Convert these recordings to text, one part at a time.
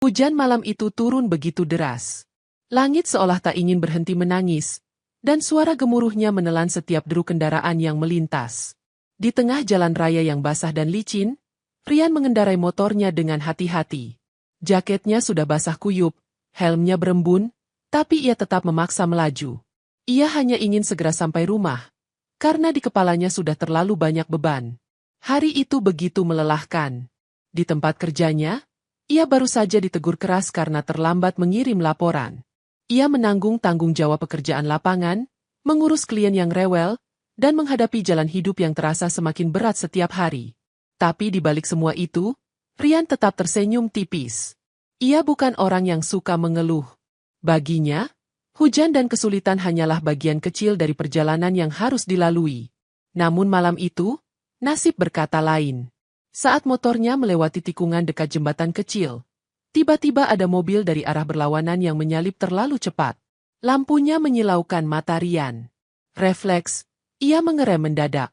Hujan malam itu turun begitu deras. Langit seolah tak ingin berhenti menangis, dan suara gemuruhnya menelan setiap deru kendaraan yang melintas. Di tengah jalan raya yang basah dan licin, Rian mengendarai motornya dengan hati-hati. Jaketnya sudah basah kuyup, helmnya berembun, tapi ia tetap memaksa melaju. Ia hanya ingin segera sampai rumah, karena di kepalanya sudah terlalu banyak beban. Hari itu begitu melelahkan. Di tempat kerjanya, ia baru saja ditegur keras karena terlambat mengirim laporan. Ia menanggung tanggung jawab pekerjaan lapangan, mengurus klien yang rewel, dan menghadapi jalan hidup yang terasa semakin berat setiap hari. Tapi di balik semua itu, Rian tetap tersenyum tipis. Ia bukan orang yang suka mengeluh. Baginya, hujan dan kesulitan hanyalah bagian kecil dari perjalanan yang harus dilalui. Namun malam itu, nasib berkata lain. Saat motornya melewati tikungan dekat jembatan kecil, tiba-tiba ada mobil dari arah berlawanan yang menyalip terlalu cepat. Lampunya menyilaukan mata Rian. Refleks, ia mengerem mendadak.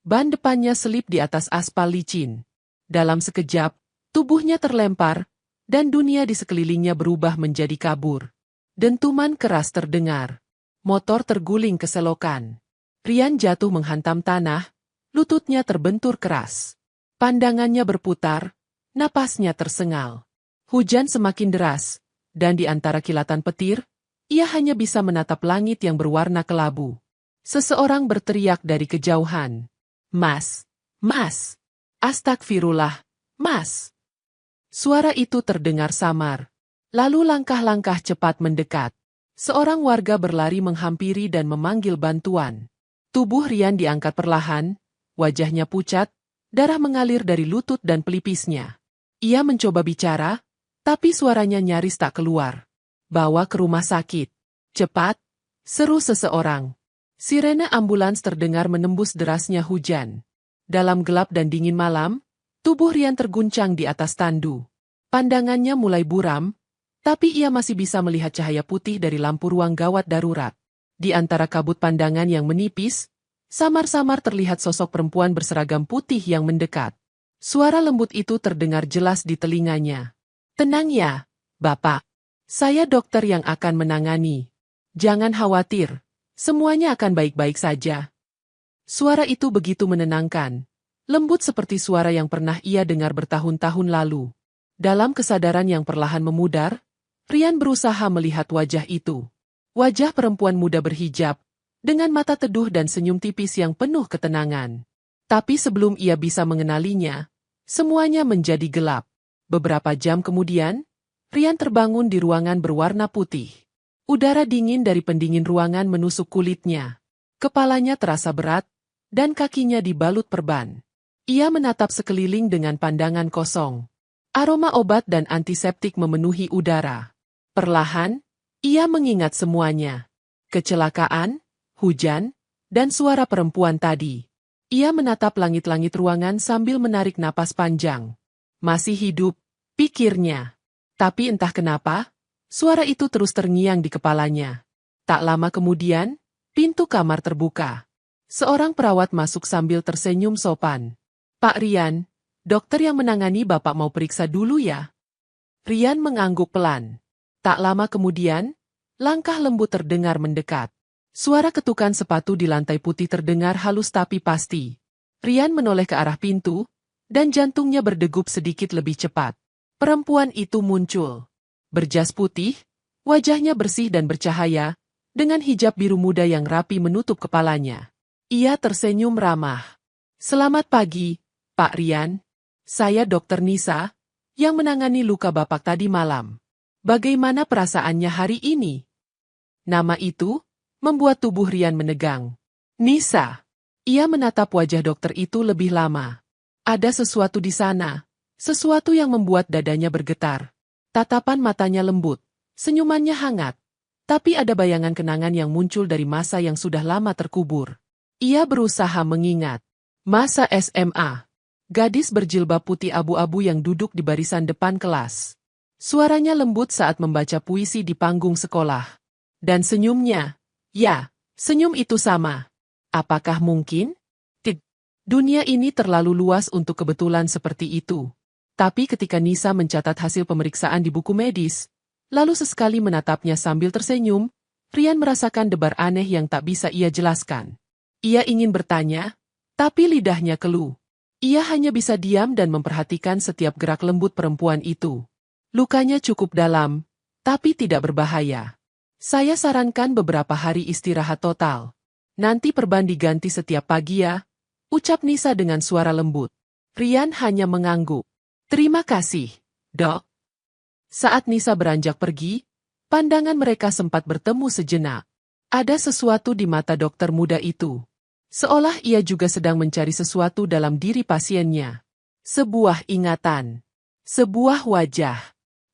Ban depannya selip di atas aspal licin. Dalam sekejap, tubuhnya terlempar, dan dunia di sekelilingnya berubah menjadi kabur. Dentuman keras terdengar. Motor terguling ke selokan. Rian jatuh menghantam tanah, lututnya terbentur keras. Pandangannya berputar, napasnya tersengal. Hujan semakin deras, dan di antara kilatan petir, ia hanya bisa menatap langit yang berwarna kelabu. Seseorang berteriak dari kejauhan. "Mas! Mas! Astagfirullah, Mas!" Suara itu terdengar samar. Lalu langkah-langkah cepat mendekat. Seorang warga berlari menghampiri dan memanggil bantuan. Tubuh Rian diangkat perlahan, wajahnya pucat, darah mengalir dari lutut dan pelipisnya. Ia mencoba bicara, tapi suaranya nyaris tak keluar. "Bawa ke rumah sakit. Cepat!" seru seseorang. Sirene ambulans terdengar menembus derasnya hujan. Dalam gelap dan dingin malam, tubuh Rian terguncang di atas tandu. Pandangannya mulai buram, tapi ia masih bisa melihat cahaya putih dari lampu ruang gawat darurat. Di antara kabut pandangan yang menipis, samar-samar terlihat sosok perempuan berseragam putih yang mendekat. Suara lembut itu terdengar jelas di telinganya. "Tenang ya, Bapak. Saya dokter yang akan menangani. Jangan khawatir, semuanya akan baik-baik saja." Suara itu begitu menenangkan, lembut seperti suara yang pernah ia dengar bertahun-tahun lalu. Dalam kesadaran yang perlahan memudar, Rian berusaha melihat wajah itu. Wajah perempuan muda berhijab, dengan mata teduh dan senyum tipis yang penuh ketenangan. Tapi sebelum ia bisa mengenalinya, semuanya menjadi gelap. Beberapa jam kemudian, Rian terbangun di ruangan berwarna putih. Udara dingin dari pendingin ruangan menusuk kulitnya. Kepalanya terasa berat, dan kakinya dibalut perban. Ia menatap sekeliling dengan pandangan kosong. Aroma obat dan antiseptik memenuhi udara. Perlahan, ia mengingat semuanya. Kecelakaan, hujan, dan suara perempuan tadi. Ia menatap langit-langit ruangan sambil menarik napas panjang. Masih hidup, pikirnya. Tapi entah kenapa, suara itu terus terngiang di kepalanya. Tak lama kemudian, pintu kamar terbuka. Seorang perawat masuk sambil tersenyum sopan. "Pak Rian, dokter yang menangani Bapak mau periksa dulu ya?" Rian mengangguk pelan. Tak lama kemudian, langkah lembut terdengar mendekat. Suara ketukan sepatu di lantai putih terdengar halus tapi pasti. Rian menoleh ke arah pintu, dan jantungnya berdegup sedikit lebih cepat. Perempuan itu muncul. Berjas putih, wajahnya bersih dan bercahaya, dengan hijab biru muda yang rapi menutup kepalanya. Ia tersenyum ramah. "Selamat pagi, Pak Rian. Saya Dr. Nisa, yang menangani luka Bapak tadi malam. Bagaimana perasaannya hari ini?" Nama itu membuat tubuh Rian menegang. "Nisa." Ia menatap wajah dokter itu lebih lama. Ada sesuatu di sana, sesuatu yang membuat dadanya bergetar. Tatapan matanya lembut, senyumannya hangat. Tapi ada bayangan kenangan yang muncul dari masa yang sudah lama terkubur. Ia berusaha mengingat. Masa SMA. Gadis berjilbab putih abu-abu yang duduk di barisan depan kelas. Suaranya lembut saat membaca puisi di panggung sekolah. Dan senyumnya. Ya, senyum itu sama. Apakah mungkin? Dunia ini terlalu luas untuk kebetulan seperti itu. Tapi ketika Nisa mencatat hasil pemeriksaan di buku medis, lalu sesekali menatapnya sambil tersenyum, Rian merasakan debar aneh yang tak bisa ia jelaskan. Ia ingin bertanya, tapi lidahnya keluh. Ia hanya bisa diam dan memperhatikan setiap gerak lembut perempuan itu. Lukanya cukup dalam, tapi tidak berbahaya. Saya sarankan beberapa hari istirahat total. Nanti perban diganti setiap pagi ya, ucap Nisa dengan suara lembut. Rian hanya mengangguk. Terima kasih, Dok. Saat Nisa beranjak pergi, pandangan mereka sempat bertemu sejenak. Ada sesuatu di mata dokter muda itu. Seolah ia juga sedang mencari sesuatu dalam diri pasiennya. Sebuah ingatan. Sebuah wajah.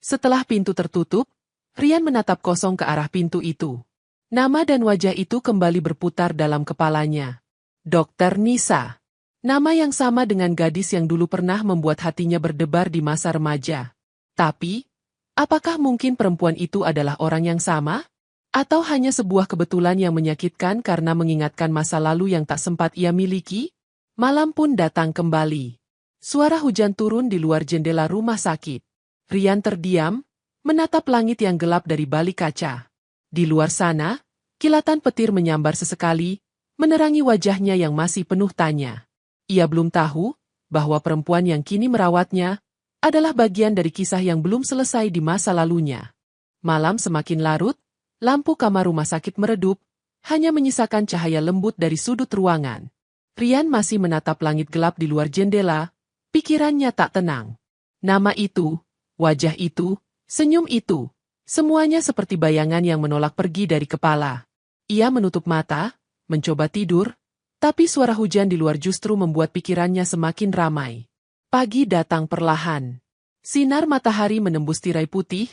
Setelah pintu tertutup, Rian menatap kosong ke arah pintu itu. Nama dan wajah itu kembali berputar dalam kepalanya. Dokter Nisa. Nama yang sama dengan gadis yang dulu pernah membuat hatinya berdebar di masa remaja. Tapi, apakah mungkin perempuan itu adalah orang yang sama? Atau hanya sebuah kebetulan yang menyakitkan karena mengingatkan masa lalu yang tak sempat ia miliki? Malam pun datang kembali. Suara hujan turun di luar jendela rumah sakit. Rian terdiam, menatap langit yang gelap dari balik kaca. Di luar sana, kilatan petir menyambar sesekali, menerangi wajahnya yang masih penuh tanya. Ia belum tahu bahwa perempuan yang kini merawatnya adalah bagian dari kisah yang belum selesai di masa lalunya. Malam semakin larut, lampu kamar rumah sakit meredup, hanya menyisakan cahaya lembut dari sudut ruangan. Rian masih menatap langit gelap di luar jendela, pikirannya tak tenang. Nama itu, wajah itu, senyum itu, semuanya seperti bayangan yang menolak pergi dari kepala. Ia menutup mata, mencoba tidur, tapi suara hujan di luar justru membuat pikirannya semakin ramai. Pagi datang perlahan. Sinar matahari menembus tirai putih,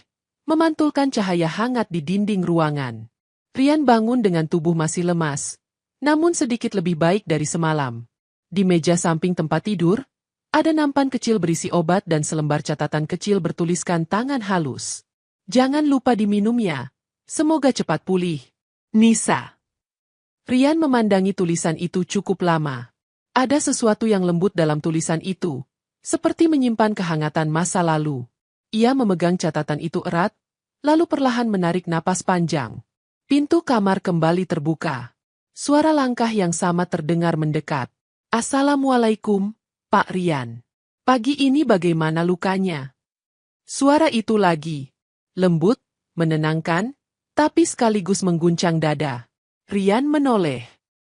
memantulkan cahaya hangat di dinding ruangan. Rian bangun dengan tubuh masih lemas, namun sedikit lebih baik dari semalam. Di meja samping tempat tidur, ada nampan kecil berisi obat dan selembar catatan kecil bertuliskan tangan halus. Jangan lupa diminumnya. Semoga cepat pulih. Nisa. Rian memandangi tulisan itu cukup lama. Ada sesuatu yang lembut dalam tulisan itu, seperti menyimpan kehangatan masa lalu. Ia memegang catatan itu erat, lalu perlahan menarik napas panjang. Pintu kamar kembali terbuka. Suara langkah yang sama terdengar mendekat. Assalamualaikum, Pak Rian. Pagi ini bagaimana lukanya? Suara itu lagi. Lembut, menenangkan, tapi sekaligus mengguncang dada. Rian menoleh.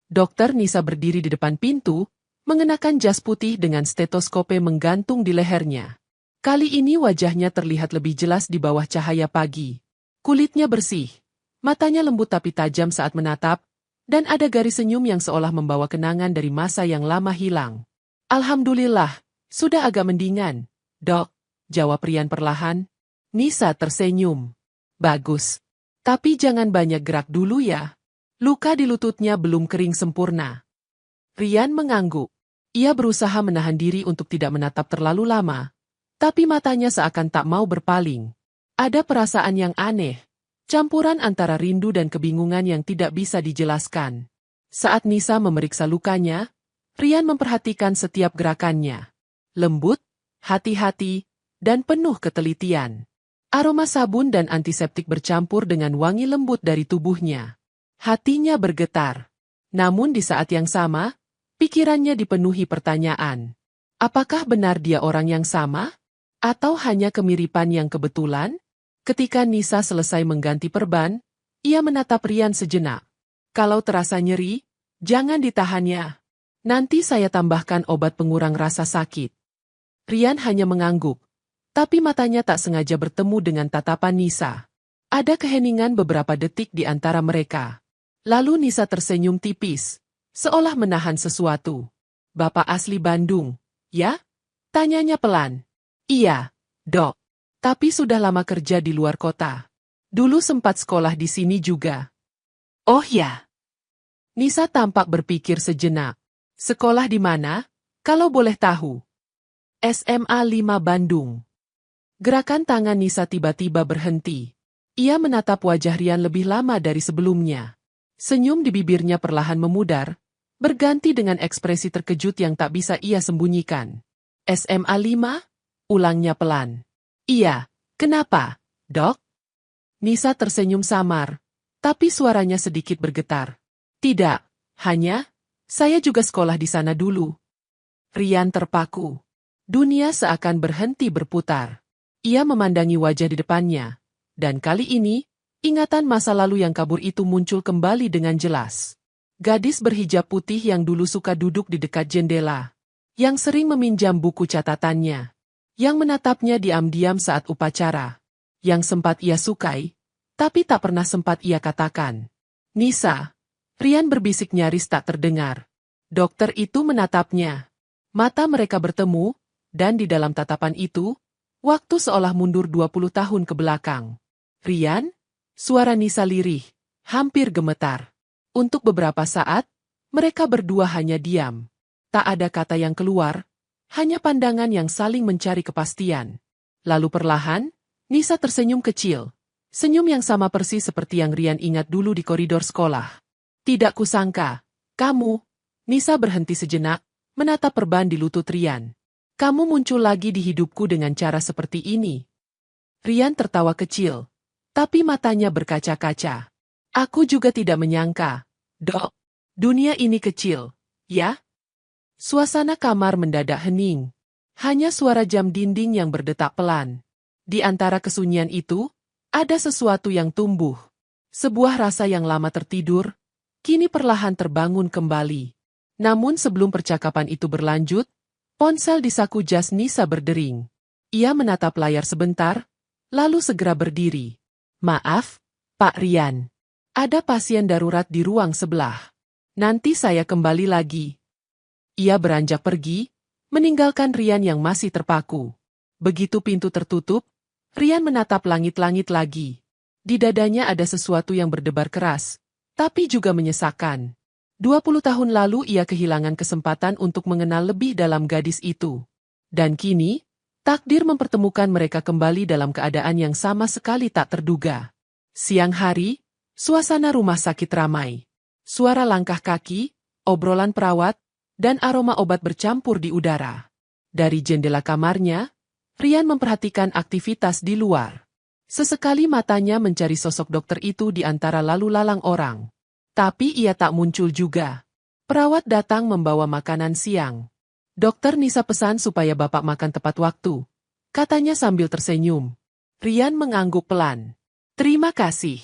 Dokter Nisa berdiri di depan pintu, mengenakan jas putih dengan stetoskope menggantung di lehernya. Kali ini wajahnya terlihat lebih jelas di bawah cahaya pagi. Kulitnya bersih, matanya lembut tapi tajam saat menatap, dan ada garis senyum yang seolah membawa kenangan dari masa yang lama hilang. Alhamdulillah, sudah agak mendingan, Dok, jawab Rian perlahan. Nisa tersenyum. Bagus. Tapi jangan banyak gerak dulu ya. Luka di lututnya belum kering sempurna. Rian mengangguk. Ia berusaha menahan diri untuk tidak menatap terlalu lama, tapi matanya seakan tak mau berpaling. Ada perasaan yang aneh, campuran antara rindu dan kebingungan yang tidak bisa dijelaskan. Saat Nisa memeriksa lukanya, Rian memperhatikan setiap gerakannya. Lembut, hati-hati, dan penuh ketelitian. Aroma sabun dan antiseptik bercampur dengan wangi lembut dari tubuhnya. Hatinya bergetar. Namun di saat yang sama, pikirannya dipenuhi pertanyaan. Apakah benar dia orang yang sama? Atau hanya kemiripan yang kebetulan? Ketika Nisa selesai mengganti perban, ia menatap Rian sejenak. Kalau terasa nyeri, jangan ditahannya. Nanti saya tambahkan obat pengurang rasa sakit. Rian hanya mengangguk, tapi matanya tak sengaja bertemu dengan tatapan Nisa. Ada keheningan beberapa detik di antara mereka. Lalu Nisa tersenyum tipis, seolah menahan sesuatu. Bapak asli Bandung, ya? Tanyanya pelan. Iya, Dok. Tapi sudah lama kerja di luar kota. Dulu sempat sekolah di sini juga. Oh ya. Nisa tampak berpikir sejenak. Sekolah di mana? Kalau boleh tahu. SMA 5 Bandung. Gerakan tangan Nisa tiba-tiba berhenti. Ia menatap wajah Rian lebih lama dari sebelumnya. Senyum di bibirnya perlahan memudar, berganti dengan ekspresi terkejut yang tak bisa ia sembunyikan. SMA 5? Ulangnya pelan. Iya, kenapa, Dok? Nisa tersenyum samar, tapi suaranya sedikit bergetar. Tidak, hanya, saya juga sekolah di sana dulu. Rian terpaku. Dunia seakan berhenti berputar. Ia memandangi wajah di depannya. Dan kali ini, ingatan masa lalu yang kabur itu muncul kembali dengan jelas. Gadis berhijab putih yang dulu suka duduk di dekat jendela. Yang sering meminjam buku catatannya. Yang menatapnya diam-diam saat upacara. Yang sempat ia sukai, tapi tak pernah sempat ia katakan. Nisa. Rian berbisik nyaris tak terdengar. Dokter itu menatapnya. Mata mereka bertemu, dan di dalam tatapan itu, waktu seolah mundur 20 tahun ke belakang. Rian? Suara Nisa lirih, hampir gemetar. Untuk beberapa saat, mereka berdua hanya diam. Tak ada kata yang keluar, hanya pandangan yang saling mencari kepastian. Lalu perlahan, Nisa tersenyum kecil. Senyum yang sama persis seperti yang Rian ingat dulu di koridor sekolah. Tidak kusangka, kamu, Nisa berhenti sejenak, menatap perban di lutut Rian. Kamu muncul lagi di hidupku dengan cara seperti ini. Rian tertawa kecil, tapi matanya berkaca-kaca. Aku juga tidak menyangka, Dok. Dunia ini kecil, ya? Suasana kamar mendadak hening. Hanya suara jam dinding yang berdetak pelan. Di antara kesunyian itu, ada sesuatu yang tumbuh. Sebuah rasa yang lama tertidur, kini perlahan terbangun kembali. Namun sebelum percakapan itu berlanjut, ponsel di saku jas Nisa berdering. Ia menatap layar sebentar, lalu segera berdiri. Maaf, Pak Rian. Ada pasien darurat di ruang sebelah. Nanti saya kembali lagi. Ia beranjak pergi, meninggalkan Rian yang masih terpaku. Begitu pintu tertutup, Rian menatap langit-langit lagi. Di dadanya ada sesuatu yang berdebar keras, tapi juga menyesakkan. 20 tahun lalu ia kehilangan kesempatan untuk mengenal lebih dalam gadis itu. Dan kini, takdir mempertemukan mereka kembali dalam keadaan yang sama sekali tak terduga. Siang hari, suasana rumah sakit ramai. Suara langkah kaki, obrolan perawat, dan aroma obat bercampur di udara. Dari jendela kamarnya, Rian memperhatikan aktivitas di luar. Sesekali matanya mencari sosok dokter itu di antara lalu lalang orang. Tapi ia tak muncul juga. Perawat datang membawa makanan siang. Dokter Nisa pesan supaya bapak makan tepat waktu. Katanya sambil tersenyum. Rian mengangguk pelan. Terima kasih.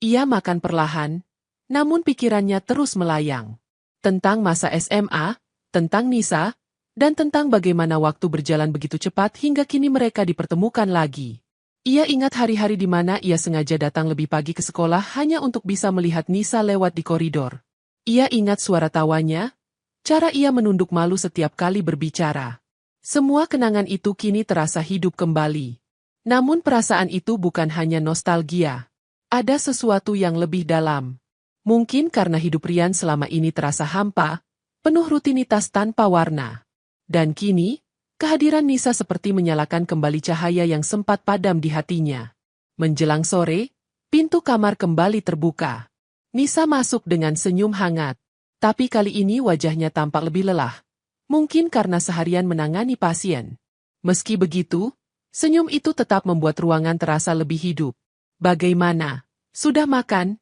Ia makan perlahan, namun pikirannya terus melayang. Tentang masa SMA, tentang Nisa, dan tentang bagaimana waktu berjalan begitu cepat hingga kini mereka dipertemukan lagi. Ia ingat hari-hari di mana ia sengaja datang lebih pagi ke sekolah hanya untuk bisa melihat Nisa lewat di koridor. Ia ingat suara tawanya, cara ia menunduk malu setiap kali berbicara. Semua kenangan itu kini terasa hidup kembali. Namun perasaan itu bukan hanya nostalgia. Ada sesuatu yang lebih dalam. Mungkin karena hidup Rian selama ini terasa hampa, penuh rutinitas tanpa warna. Dan kini, kehadiran Nisa seperti menyalakan kembali cahaya yang sempat padam di hatinya. Menjelang sore, pintu kamar kembali terbuka. Nisa masuk dengan senyum hangat. Tapi kali ini wajahnya tampak lebih lelah. Mungkin karena seharian menangani pasien. Meski begitu, senyum itu tetap membuat ruangan terasa lebih hidup. Bagaimana? Sudah makan?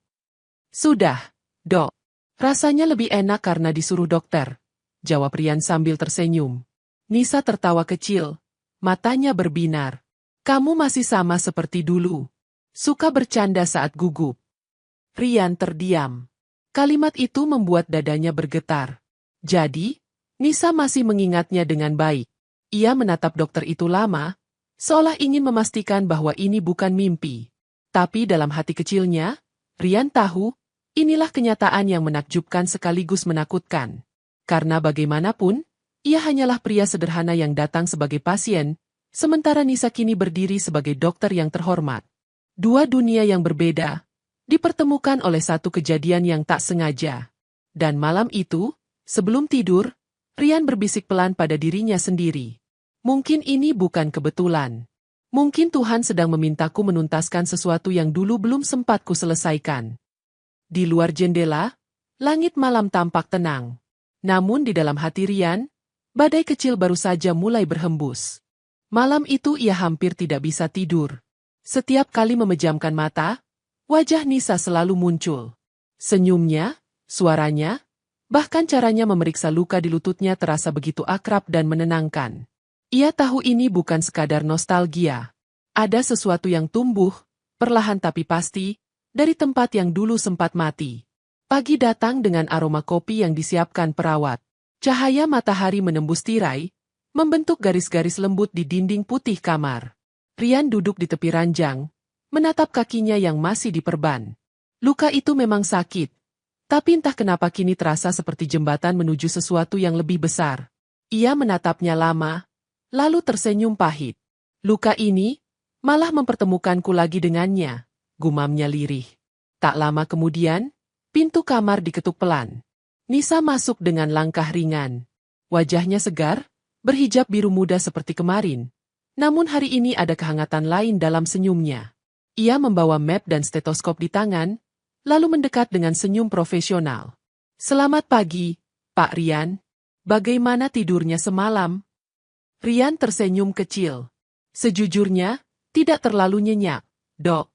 Sudah, Dok. Rasanya lebih enak karena disuruh dokter, jawab Rian sambil tersenyum. Nisa tertawa kecil, matanya berbinar. Kamu masih sama seperti dulu. Suka bercanda saat gugup. Rian terdiam. Kalimat itu membuat dadanya bergetar. Jadi, Nisa masih mengingatnya dengan baik. Ia menatap dokter itu lama, seolah ingin memastikan bahwa ini bukan mimpi. Tapi dalam hati kecilnya, Rian tahu, inilah kenyataan yang menakjubkan sekaligus menakutkan. Karena bagaimanapun, ia hanyalah pria sederhana yang datang sebagai pasien, sementara Nisa kini berdiri sebagai dokter yang terhormat. Dua dunia yang berbeda, dipertemukan oleh satu kejadian yang tak sengaja. Dan malam itu, sebelum tidur, Rian berbisik pelan pada dirinya sendiri. Mungkin ini bukan kebetulan. Mungkin Tuhan sedang memintaku menuntaskan sesuatu yang dulu belum sempat ku selesaikan. Di luar jendela, langit malam tampak tenang. Namun di dalam hati Rian, badai kecil baru saja mulai berhembus. Malam itu ia hampir tidak bisa tidur. Setiap kali memejamkan mata, wajah Nisa selalu muncul. Senyumnya, suaranya, bahkan caranya memeriksa luka di lututnya terasa begitu akrab dan menenangkan. Ia tahu ini bukan sekadar nostalgia. Ada sesuatu yang tumbuh, perlahan tapi pasti, dari tempat yang dulu sempat mati. Pagi datang dengan aroma kopi yang disiapkan perawat. Cahaya matahari menembus tirai, membentuk garis-garis lembut di dinding putih kamar. Rian duduk di tepi ranjang, menatap kakinya yang masih diperban. Luka itu memang sakit, tapi entah kenapa kini terasa seperti jembatan menuju sesuatu yang lebih besar. Ia menatapnya lama, lalu tersenyum pahit. Luka ini malah mempertemukanku lagi dengannya, gumamnya lirih. Tak lama kemudian, pintu kamar diketuk pelan. Nisa masuk dengan langkah ringan. Wajahnya segar, berhijab biru muda seperti kemarin. Namun hari ini ada kehangatan lain dalam senyumnya. Ia membawa map dan stetoskop di tangan, lalu mendekat dengan senyum profesional. "Selamat pagi, Pak Rian. Bagaimana tidurnya semalam?" Rian tersenyum kecil. "Sejujurnya, tidak terlalu nyenyak, Dok."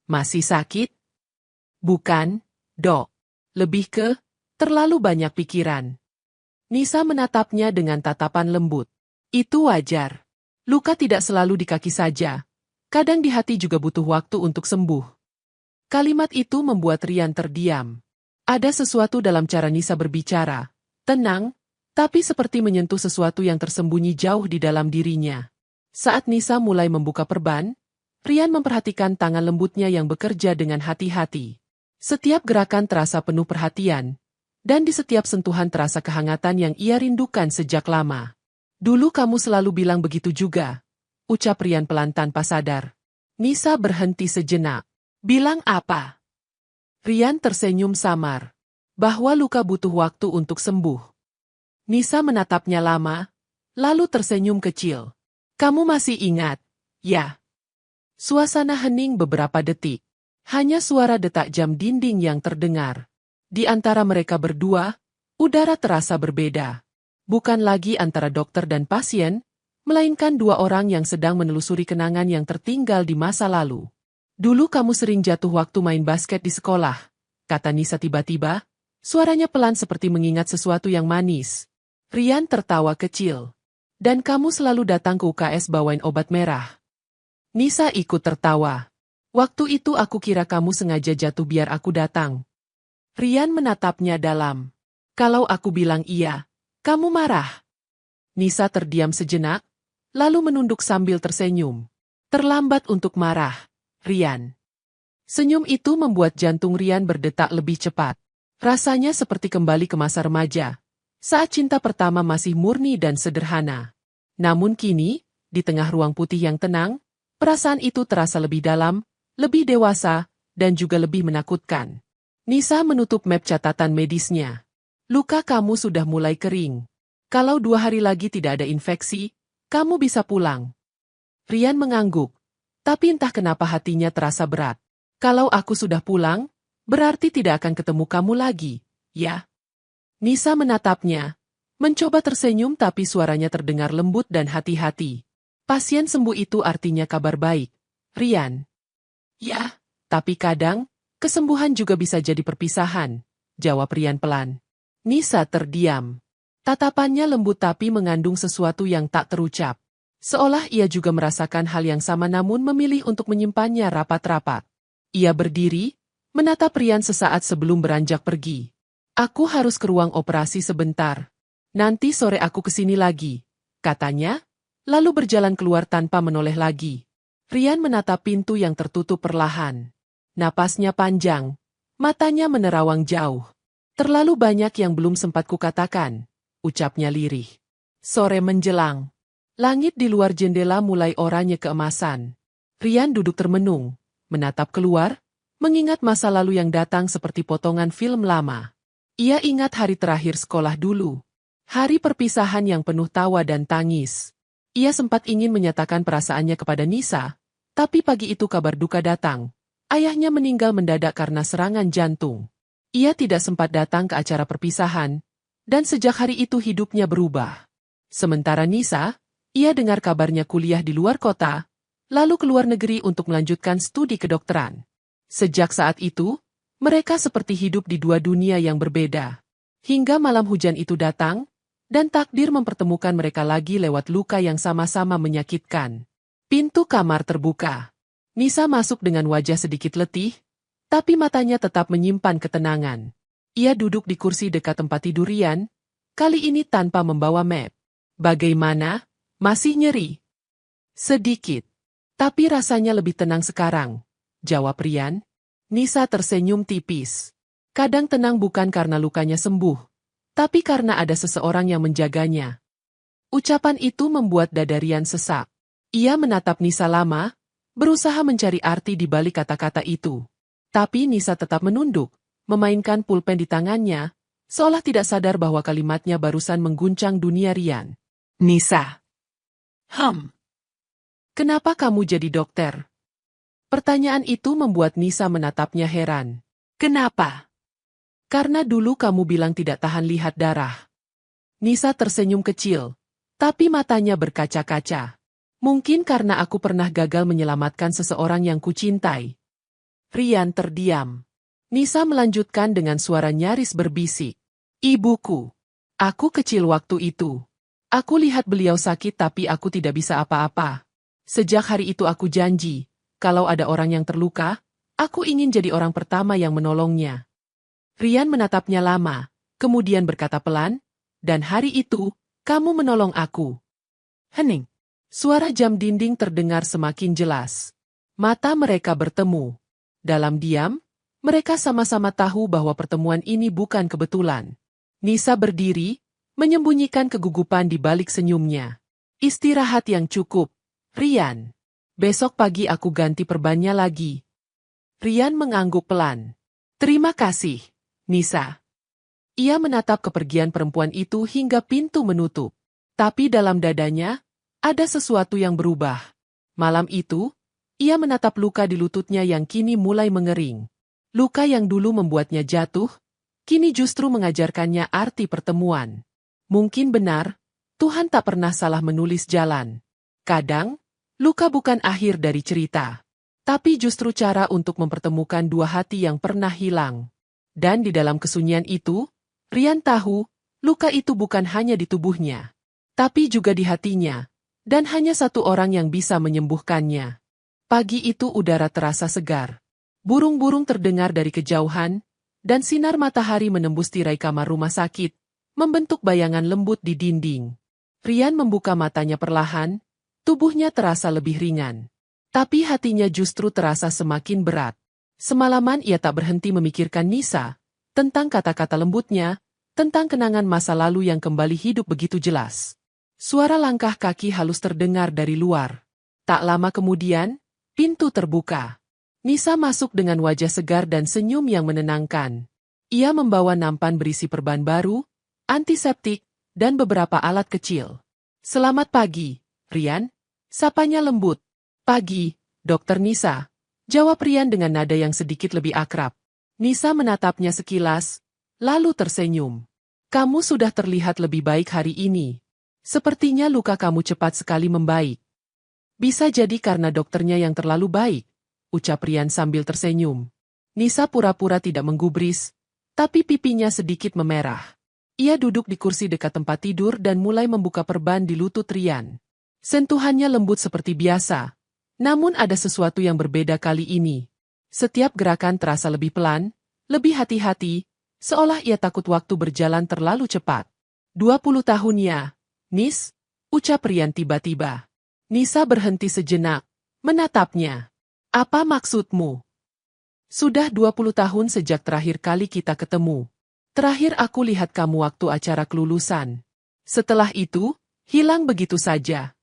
"Masih sakit?" "Bukan, Dok. Lebih ke, terlalu banyak pikiran." Nisa menatapnya dengan tatapan lembut. "Itu wajar. Luka tidak selalu di kaki saja. Kadang di hati juga butuh waktu untuk sembuh." Kalimat itu membuat Rian terdiam. Ada sesuatu dalam cara Nisa berbicara. Tenang, tapi seperti menyentuh sesuatu yang tersembunyi jauh di dalam dirinya. Saat Nisa mulai membuka perban, Rian memperhatikan tangan lembutnya yang bekerja dengan hati-hati. Setiap gerakan terasa penuh perhatian, dan di setiap sentuhan terasa kehangatan yang ia rindukan sejak lama. "Dulu kamu selalu bilang begitu juga," ucap Rian pelan tanpa sadar. Nisa berhenti sejenak. "Bilang apa?" Rian tersenyum samar. "Bahwa luka butuh waktu untuk sembuh." Nisa menatapnya lama, lalu tersenyum kecil. "Kamu masih ingat, ya?" Suasana hening beberapa detik. Hanya suara detak jam dinding yang terdengar. Di antara mereka berdua, udara terasa berbeda. Bukan lagi antara dokter dan pasien, melainkan dua orang yang sedang menelusuri kenangan yang tertinggal di masa lalu. "Dulu kamu sering jatuh waktu main basket di sekolah," kata Nisa tiba-tiba, suaranya pelan seperti mengingat sesuatu yang manis. Rian tertawa kecil. "Dan kamu selalu datang ke UKS bawain obat merah." Nisa ikut tertawa. "Waktu itu aku kira kamu sengaja jatuh biar aku datang." Rian menatapnya dalam. "Kalau aku bilang iya, kamu marah." Nisa terdiam sejenak, lalu menunduk sambil tersenyum. "Terlambat untuk marah, Rian." Senyum itu membuat jantung Rian berdetak lebih cepat. Rasanya seperti kembali ke masa remaja, saat cinta pertama masih murni dan sederhana. Namun kini, di tengah ruang putih yang tenang, perasaan itu terasa lebih dalam, lebih dewasa, dan juga lebih menakutkan. Nisa menutup map catatan medisnya. "Luka kamu sudah mulai kering. Kalau 2 hari lagi tidak ada infeksi, kamu bisa pulang." Rian mengangguk, tapi entah kenapa hatinya terasa berat. "Kalau aku sudah pulang, berarti tidak akan ketemu kamu lagi, ya?" Nisa menatapnya, mencoba tersenyum tapi suaranya terdengar lembut dan hati-hati. "Pasien sembuh itu artinya kabar baik, Rian." "Ya, tapi kadang, kesembuhan juga bisa jadi perpisahan," jawab Rian pelan. Nisa terdiam. Tatapannya lembut tapi mengandung sesuatu yang tak terucap. Seolah ia juga merasakan hal yang sama namun memilih untuk menyimpannya rapat-rapat. Ia berdiri, menatap Rian sesaat sebelum beranjak pergi. "Aku harus ke ruang operasi sebentar. Nanti sore aku kesini lagi," katanya, lalu berjalan keluar tanpa menoleh lagi. Rian menatap pintu yang tertutup perlahan. Napasnya panjang, matanya menerawang jauh. "Terlalu banyak yang belum sempat kukatakan," ucapnya lirih. Sore menjelang. Langit di luar jendela mulai oranye keemasan. Rian duduk termenung, menatap keluar, mengingat masa lalu yang datang seperti potongan film lama. Ia ingat hari terakhir sekolah dulu. Hari perpisahan yang penuh tawa dan tangis. Ia sempat ingin menyatakan perasaannya kepada Nisa, tapi pagi itu kabar duka datang. Ayahnya meninggal mendadak karena serangan jantung. Ia tidak sempat datang ke acara perpisahan, dan sejak hari itu hidupnya berubah. Sementara Nisa, Ia dengar kabarnya kuliah di luar kota, lalu ke luar negeri untuk melanjutkan studi kedokteran. Sejak saat itu, mereka seperti hidup di dua dunia yang berbeda. Hingga malam hujan itu datang, dan takdir mempertemukan mereka lagi lewat luka yang sama-sama menyakitkan. Pintu kamar terbuka. Nisa masuk dengan wajah sedikit letih, tapi matanya tetap menyimpan ketenangan. Ia duduk di kursi dekat tempat tidur Rian, kali ini tanpa membawa map. Bagaimana? Masih nyeri? Sedikit. Tapi rasanya lebih tenang sekarang, jawab Rian. Nisa tersenyum tipis. Kadang tenang bukan karena lukanya sembuh, tapi karena ada seseorang yang menjaganya. Ucapan itu membuat dada Rian sesak. Ia menatap Nisa lama, berusaha mencari arti di balik kata-kata itu. Tapi Nisa tetap menunduk, memainkan pulpen di tangannya, seolah tidak sadar bahwa kalimatnya barusan mengguncang dunia Rian. Nisa. Kenapa kamu jadi dokter? Pertanyaan itu membuat Nisa menatapnya heran. Kenapa? Karena dulu kamu bilang tidak tahan lihat darah. Nisa tersenyum kecil, tapi matanya berkaca-kaca. Mungkin karena aku pernah gagal menyelamatkan seseorang yang kucintai. Rian terdiam. Nisa melanjutkan dengan suara nyaris berbisik. Ibuku. Aku kecil waktu itu. Aku lihat beliau sakit tapi aku tidak bisa apa-apa. Sejak hari itu aku janji, kalau ada orang yang terluka, aku ingin jadi orang pertama yang menolongnya. Rian menatapnya lama, kemudian berkata pelan, dan hari itu, kamu menolong aku. Hening. Suara jam dinding terdengar semakin jelas. Mata mereka bertemu. Dalam diam, mereka sama-sama tahu bahwa pertemuan ini bukan kebetulan. Nisa berdiri, menyembunyikan kegugupan di balik senyumnya. Istirahat yang cukup, Rian. Besok pagi aku ganti perbannya lagi. Rian mengangguk pelan. Terima kasih, Nisa. Ia menatap kepergian perempuan itu hingga pintu menutup. Tapi dalam dadanya, ada sesuatu yang berubah. Malam itu, ia menatap luka di lututnya yang kini mulai mengering. Luka yang dulu membuatnya jatuh, kini justru mengajarkannya arti pertemuan. Mungkin benar, Tuhan tak pernah salah menulis jalan. Kadang, luka bukan akhir dari cerita, tapi justru cara untuk mempertemukan dua hati yang pernah hilang. Dan di dalam kesunyian itu, Rian tahu, luka itu bukan hanya di tubuhnya, tapi juga di hatinya. Dan hanya satu orang yang bisa menyembuhkannya. Pagi itu udara terasa segar. Burung-burung terdengar dari kejauhan, dan sinar matahari menembus tirai kamar rumah sakit, membentuk bayangan lembut di dinding. Rian membuka matanya perlahan, tubuhnya terasa lebih ringan. Tapi hatinya justru terasa semakin berat. Semalaman ia tak berhenti memikirkan Nisa, tentang kata-kata lembutnya, tentang kenangan masa lalu yang kembali hidup begitu jelas. Suara langkah kaki halus terdengar dari luar. Tak lama kemudian, pintu terbuka. Nisa masuk dengan wajah segar dan senyum yang menenangkan. Ia membawa nampan berisi perban baru, antiseptik, dan beberapa alat kecil. Selamat pagi, Rian. Sapanya lembut. Pagi, Dokter Nisa. Jawab Rian dengan nada yang sedikit lebih akrab. Nisa menatapnya sekilas, lalu tersenyum. Kamu sudah terlihat lebih baik hari ini. Sepertinya luka kamu cepat sekali membaik. Bisa jadi karena dokternya yang terlalu baik, ucap Rian sambil tersenyum. Nisa pura-pura tidak menggubris, tapi pipinya sedikit memerah. Ia duduk di kursi dekat tempat tidur dan mulai membuka perban di lutut Rian. Sentuhannya lembut seperti biasa, namun ada sesuatu yang berbeda kali ini. Setiap gerakan terasa lebih pelan, lebih hati-hati, seolah ia takut waktu berjalan terlalu cepat. 20 tahun ya. Nis, ucap Rian tiba-tiba. Nisa berhenti sejenak, menatapnya. Apa maksudmu? Sudah 20 tahun sejak terakhir kali kita ketemu. Terakhir aku lihat kamu waktu acara kelulusan. Setelah itu, hilang begitu saja.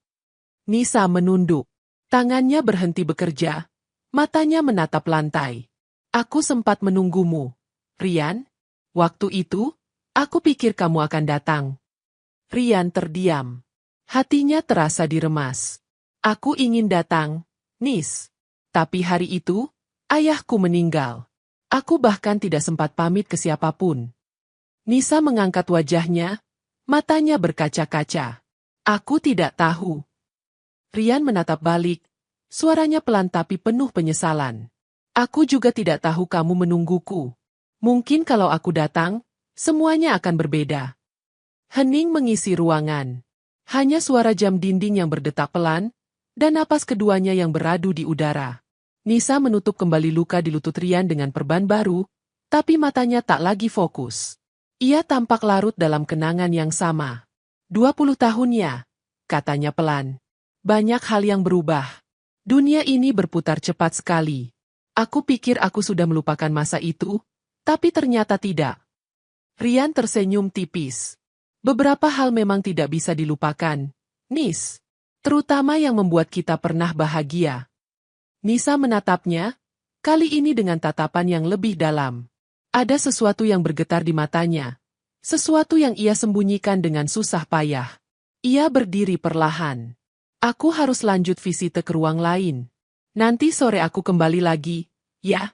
Nisa menunduk. Tangannya berhenti bekerja. Matanya menatap lantai. Aku sempat menunggumu, Rian. Waktu itu, aku pikir kamu akan datang. Rian terdiam. Hatinya terasa diremas. Aku ingin datang, Nis. Tapi hari itu, ayahku meninggal. Aku bahkan tidak sempat pamit ke siapapun. Nisa mengangkat wajahnya, matanya berkaca-kaca. Aku tidak tahu. Rian menatap balik, suaranya pelan tapi penuh penyesalan. Aku juga tidak tahu kamu menungguku. Mungkin kalau aku datang, semuanya akan berbeda. Hening mengisi ruangan. Hanya suara jam dinding yang berdetak pelan, dan napas keduanya yang beradu di udara. Nisa menutup kembali luka di lutut Rian dengan perban baru, tapi matanya tak lagi fokus. Ia tampak larut dalam kenangan yang sama. 20 tahunnya, katanya pelan. Banyak hal yang berubah. Dunia ini berputar cepat sekali. Aku pikir aku sudah melupakan masa itu, tapi ternyata tidak. Rian tersenyum tipis. Beberapa hal memang tidak bisa dilupakan, Nis. Terutama yang membuat kita pernah bahagia. Nisa menatapnya, kali ini dengan tatapan yang lebih dalam. Ada sesuatu yang bergetar di matanya. Sesuatu yang ia sembunyikan dengan susah payah. Ia berdiri perlahan. Aku harus lanjut visite ke ruang lain. Nanti sore aku kembali lagi, ya?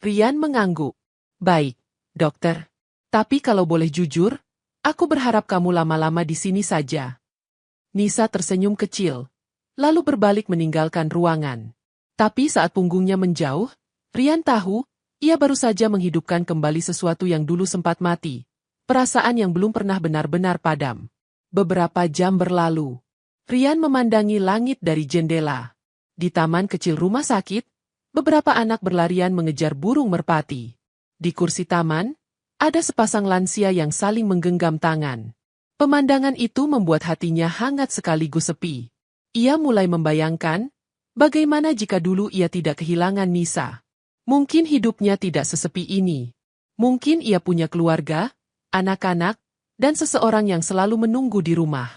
Rian mengangguk. Baik, dokter. Tapi kalau boleh jujur, aku berharap kamu lama-lama di sini saja. Nisa tersenyum kecil, lalu berbalik meninggalkan ruangan. Tapi saat punggungnya menjauh, Rian tahu, ia baru saja menghidupkan kembali sesuatu yang dulu sempat mati. Perasaan yang belum pernah benar-benar padam. Beberapa jam berlalu. Rian memandangi langit dari jendela. Di taman kecil rumah sakit, beberapa anak berlarian mengejar burung merpati. Di kursi taman, ada sepasang lansia yang saling menggenggam tangan. Pemandangan itu membuat hatinya hangat sekaligus sepi. Ia mulai membayangkan, bagaimana jika dulu ia tidak kehilangan Nisa. Mungkin hidupnya tidak sesepi ini. Mungkin ia punya keluarga, anak-anak, dan seseorang yang selalu menunggu di rumah.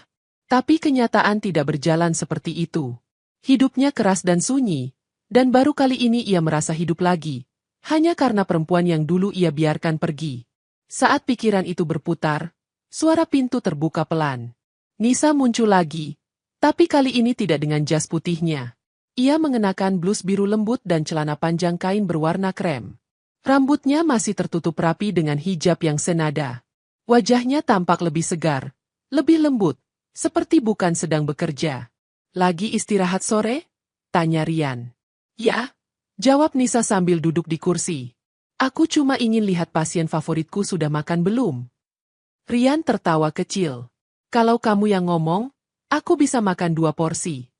Tapi kenyataan tidak berjalan seperti itu. Hidupnya keras dan sunyi, dan baru kali ini ia merasa hidup lagi, hanya karena perempuan yang dulu ia biarkan pergi. Saat pikiran itu berputar, suara pintu terbuka pelan. Nisa muncul lagi, tapi kali ini tidak dengan jas putihnya. Ia mengenakan blus biru lembut dan celana panjang kain berwarna krem. Rambutnya masih tertutup rapi dengan hijab yang senada. Wajahnya tampak lebih segar, lebih lembut. Seperti bukan sedang bekerja. Lagi istirahat sore? Tanya Rian. Ya, jawab Nisa sambil duduk di kursi. Aku cuma ingin lihat pasien favoritku sudah makan belum. Rian tertawa kecil. Kalau kamu yang ngomong, aku bisa makan 2 porsi.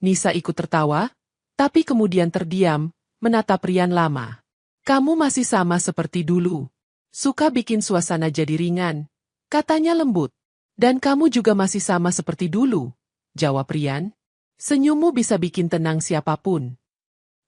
Nisa ikut tertawa, tapi kemudian terdiam, menatap Rian lama. Kamu masih sama seperti dulu. Suka bikin suasana jadi ringan, katanya lembut. Dan kamu juga masih sama seperti dulu, jawab Rian. Senyummu bisa bikin tenang siapapun.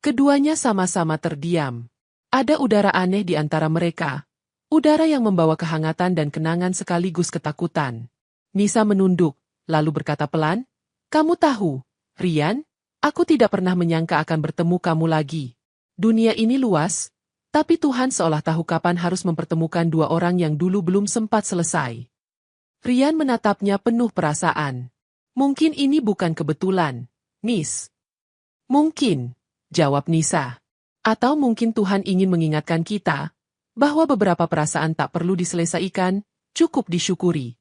Keduanya sama-sama terdiam. Ada udara aneh di antara mereka. Udara yang membawa kehangatan dan kenangan sekaligus ketakutan. Nisa menunduk, lalu berkata pelan, kamu tahu, Rian, aku tidak pernah menyangka akan bertemu kamu lagi. Dunia ini luas, tapi Tuhan seolah tahu kapan harus mempertemukan 2 orang yang dulu belum sempat selesai. Rian menatapnya penuh perasaan. Mungkin ini bukan kebetulan, Nis. Mungkin, jawab Nisa. Atau mungkin Tuhan ingin mengingatkan kita, bahwa beberapa perasaan tak perlu diselesaikan, cukup disyukuri.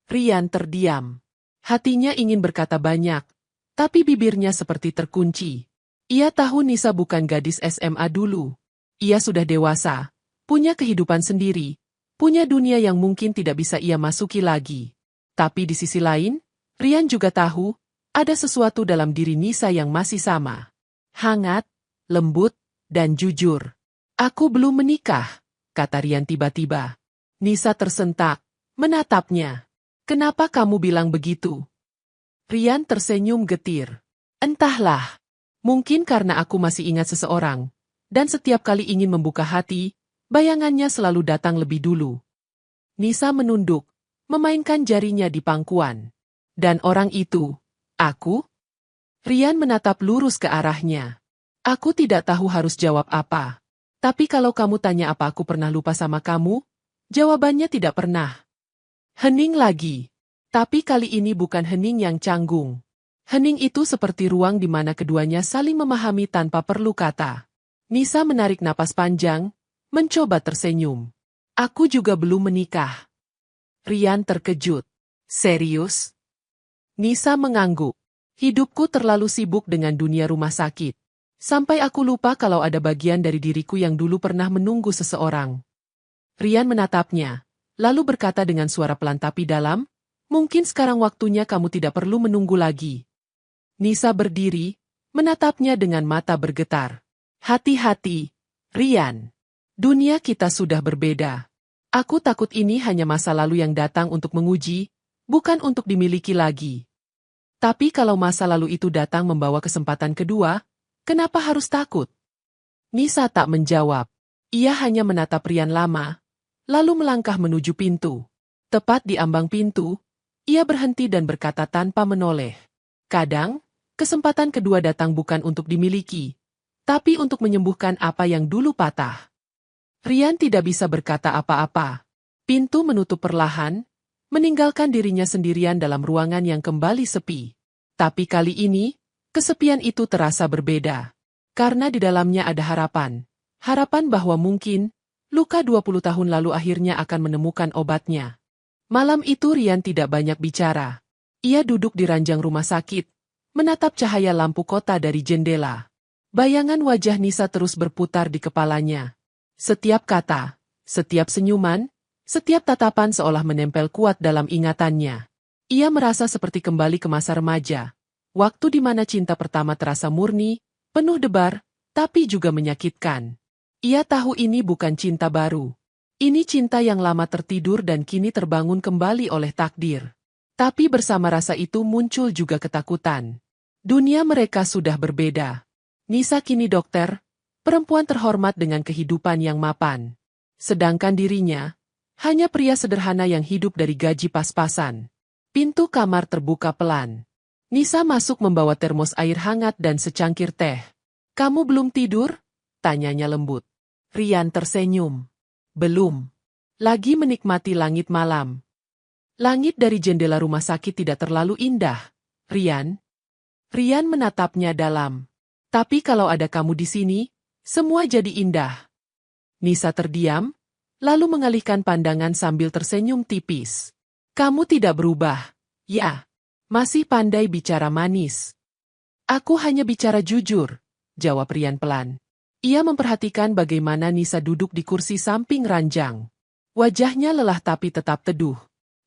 Rian terdiam. Hatinya ingin berkata banyak, tapi bibirnya seperti terkunci. Ia tahu Nisa bukan gadis SMA dulu. Ia sudah dewasa, punya kehidupan sendiri. Punya dunia yang mungkin tidak bisa ia masuki lagi. Tapi di sisi lain, Rian juga tahu, ada sesuatu dalam diri Nisa yang masih sama. Hangat, lembut, dan jujur. Aku belum menikah, kata Rian tiba-tiba. Nisa tersentak, menatapnya. Kenapa kamu bilang begitu? Rian tersenyum getir. Entahlah, mungkin karena aku masih ingat seseorang, dan setiap kali ingin membuka hati, bayangannya selalu datang lebih dulu. Nisa menunduk, memainkan jarinya di pangkuan. Dan orang itu, aku? Rian menatap lurus ke arahnya. Aku tidak tahu harus jawab apa. Tapi kalau kamu tanya apa aku pernah lupa sama kamu, jawabannya tidak pernah. Hening lagi. Tapi kali ini bukan hening yang canggung. Hening itu seperti ruang di mana keduanya saling memahami tanpa perlu kata. Nisa menarik napas panjang, mencoba tersenyum. Aku juga belum menikah. Rian terkejut. Serius? Nisa mengangguk. Hidupku terlalu sibuk dengan dunia rumah sakit. Sampai aku lupa kalau ada bagian dari diriku yang dulu pernah menunggu seseorang. Rian menatapnya, lalu berkata dengan suara pelan tapi dalam, mungkin sekarang waktunya kamu tidak perlu menunggu lagi. Nisa berdiri, menatapnya dengan mata bergetar. Hati-hati, Rian. Dunia kita sudah berbeda. Aku takut ini hanya masa lalu yang datang untuk menguji, bukan untuk dimiliki lagi. Tapi kalau masa lalu itu datang membawa kesempatan kedua, kenapa harus takut? Nisa tak menjawab. Ia hanya menatap Rian lama, lalu melangkah menuju pintu. Tepat di ambang pintu, ia berhenti dan berkata tanpa menoleh. Kadang, kesempatan kedua datang bukan untuk dimiliki, tapi untuk menyembuhkan apa yang dulu patah. Rian tidak bisa berkata apa-apa. Pintu menutup perlahan, meninggalkan dirinya sendirian dalam ruangan yang kembali sepi. Tapi kali ini, kesepian itu terasa berbeda. Karena di dalamnya ada harapan. Harapan bahwa mungkin, luka 20 tahun lalu akhirnya akan menemukan obatnya. Malam itu Rian tidak banyak bicara. Ia duduk di ranjang rumah sakit, menatap cahaya lampu kota dari jendela. Bayangan wajah Nisa terus berputar di kepalanya. Setiap kata, setiap senyuman, setiap tatapan seolah menempel kuat dalam ingatannya. Ia merasa seperti kembali ke masa remaja. Waktu di mana cinta pertama terasa murni, penuh debar, tapi juga menyakitkan. Ia tahu ini bukan cinta baru. Ini cinta yang lama tertidur dan kini terbangun kembali oleh takdir. Tapi bersama rasa itu muncul juga ketakutan. Dunia mereka sudah berbeda. Nisa kini dokter, perempuan terhormat dengan kehidupan yang mapan. Sedangkan dirinya, hanya pria sederhana yang hidup dari gaji pas-pasan. Pintu kamar terbuka pelan. Nisa masuk membawa termos air hangat dan secangkir teh. "Kamu belum tidur?" tanyanya lembut. Rian tersenyum. "Belum. Lagi menikmati langit malam." Langit dari jendela rumah sakit tidak terlalu indah, Rian. Rian menatapnya dalam. "Tapi kalau ada kamu di sini, semua jadi indah." Nisa terdiam, lalu mengalihkan pandangan sambil tersenyum tipis. "Kamu tidak berubah, ya. Masih pandai bicara manis." "Aku hanya bicara jujur," jawab Rian pelan. Ia memperhatikan bagaimana Nisa duduk di kursi samping ranjang. Wajahnya lelah tapi tetap teduh.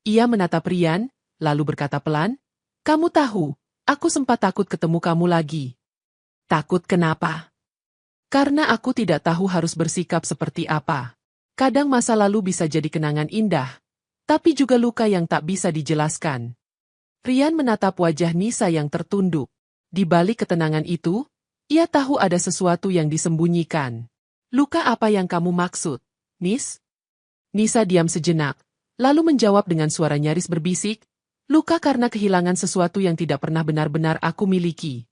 Ia menatap Rian, lalu berkata pelan, "Kamu tahu, aku sempat takut ketemu kamu lagi." "Takut kenapa?" "Karena aku tidak tahu harus bersikap seperti apa. Kadang masa lalu bisa jadi kenangan indah, tapi juga luka yang tak bisa dijelaskan." Rian menatap wajah Nisa yang tertunduk. Di balik ketenangan itu, ia tahu ada sesuatu yang disembunyikan. "Luka apa yang kamu maksud, Nis?" Nisa diam sejenak, lalu menjawab dengan suara nyaris berbisik, "Luka karena kehilangan sesuatu yang tidak pernah benar-benar aku miliki."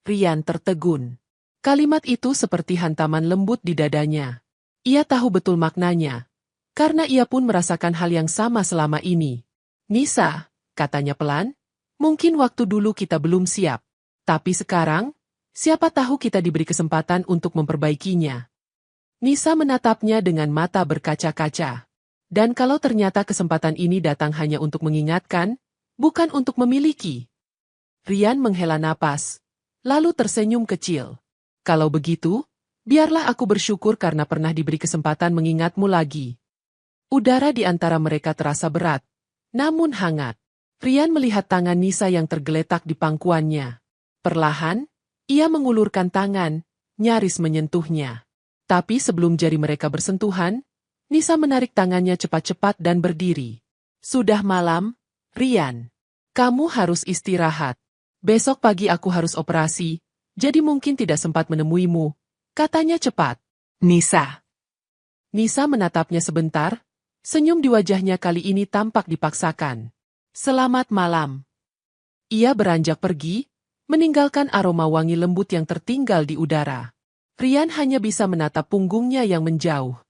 Rian tertegun. Kalimat itu seperti hantaman lembut di dadanya. Ia tahu betul maknanya, karena ia pun merasakan hal yang sama selama ini. "Nisa," katanya pelan, "mungkin waktu dulu kita belum siap. Tapi sekarang, siapa tahu kita diberi kesempatan untuk memperbaikinya." Nisa menatapnya dengan mata berkaca-kaca. Dan kalau ternyata kesempatan ini datang hanya untuk mengingatkan, bukan untuk memiliki. Rian menghela napas, lalu tersenyum kecil. "Kalau begitu, biarlah aku bersyukur karena pernah diberi kesempatan mengingatmu lagi." Udara di antara mereka terasa berat, namun hangat. Rian melihat tangan Nisa yang tergeletak di pangkuannya. Perlahan, ia mengulurkan tangan, nyaris menyentuhnya. Tapi sebelum jari mereka bersentuhan, Nisa menarik tangannya cepat-cepat dan berdiri. "Sudah malam, Rian. Kamu harus istirahat. Besok pagi aku harus operasi, jadi mungkin tidak sempat menemuimu," katanya cepat. "Nisa." Nisa menatapnya sebentar, senyum di wajahnya kali ini tampak dipaksakan. "Selamat malam." Ia beranjak pergi, meninggalkan aroma wangi lembut yang tertinggal di udara. Rian hanya bisa menatap punggungnya yang menjauh.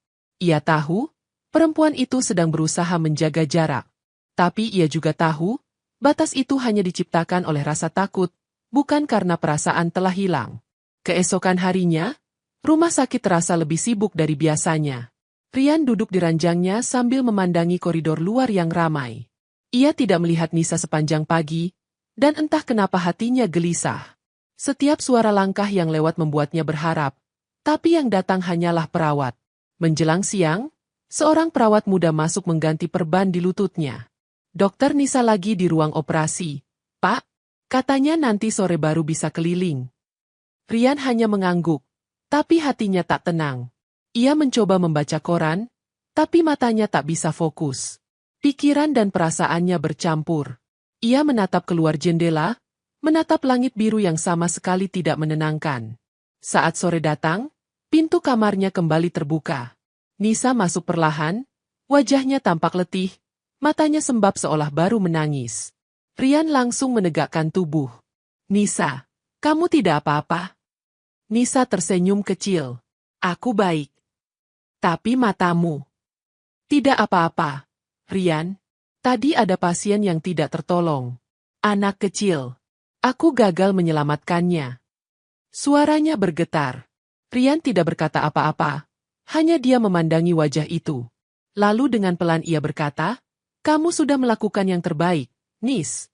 Ia tahu, perempuan itu sedang berusaha menjaga jarak. Tapi ia juga tahu, batas itu hanya diciptakan oleh rasa takut, bukan karena perasaan telah hilang. Keesokan harinya, rumah sakit terasa lebih sibuk dari biasanya. Rian duduk di ranjangnya sambil memandangi koridor luar yang ramai. Ia tidak melihat Nisa sepanjang pagi, Dan entah kenapa hatinya gelisah. Setiap suara langkah yang lewat membuatnya berharap, tapi yang datang hanyalah perawat. Menjelang siang, seorang perawat muda masuk mengganti perban di lututnya. Dokter Nisa lagi di ruang operasi. Pak, katanya nanti sore baru bisa keliling. Rian hanya mengangguk, tapi hatinya tak tenang. Ia mencoba membaca koran, tapi matanya tak bisa fokus. Pikiran dan perasaannya bercampur. Ia menatap keluar jendela, menatap langit biru yang sama sekali tidak menenangkan. Saat sore datang, pintu kamarnya kembali terbuka. Nisa masuk perlahan, wajahnya tampak letih, matanya sembab seolah baru menangis. Rian langsung menegakkan tubuh. Nisa, kamu tidak apa-apa? Nisa tersenyum kecil. Aku baik. Tapi matamu. Tidak apa-apa. Rian, tadi ada pasien yang tidak tertolong. Anak kecil. Aku gagal menyelamatkannya. Suaranya bergetar. Rian tidak berkata apa-apa. Hanya dia memandangi wajah itu. Lalu dengan pelan ia berkata, kamu sudah melakukan yang terbaik, Nis.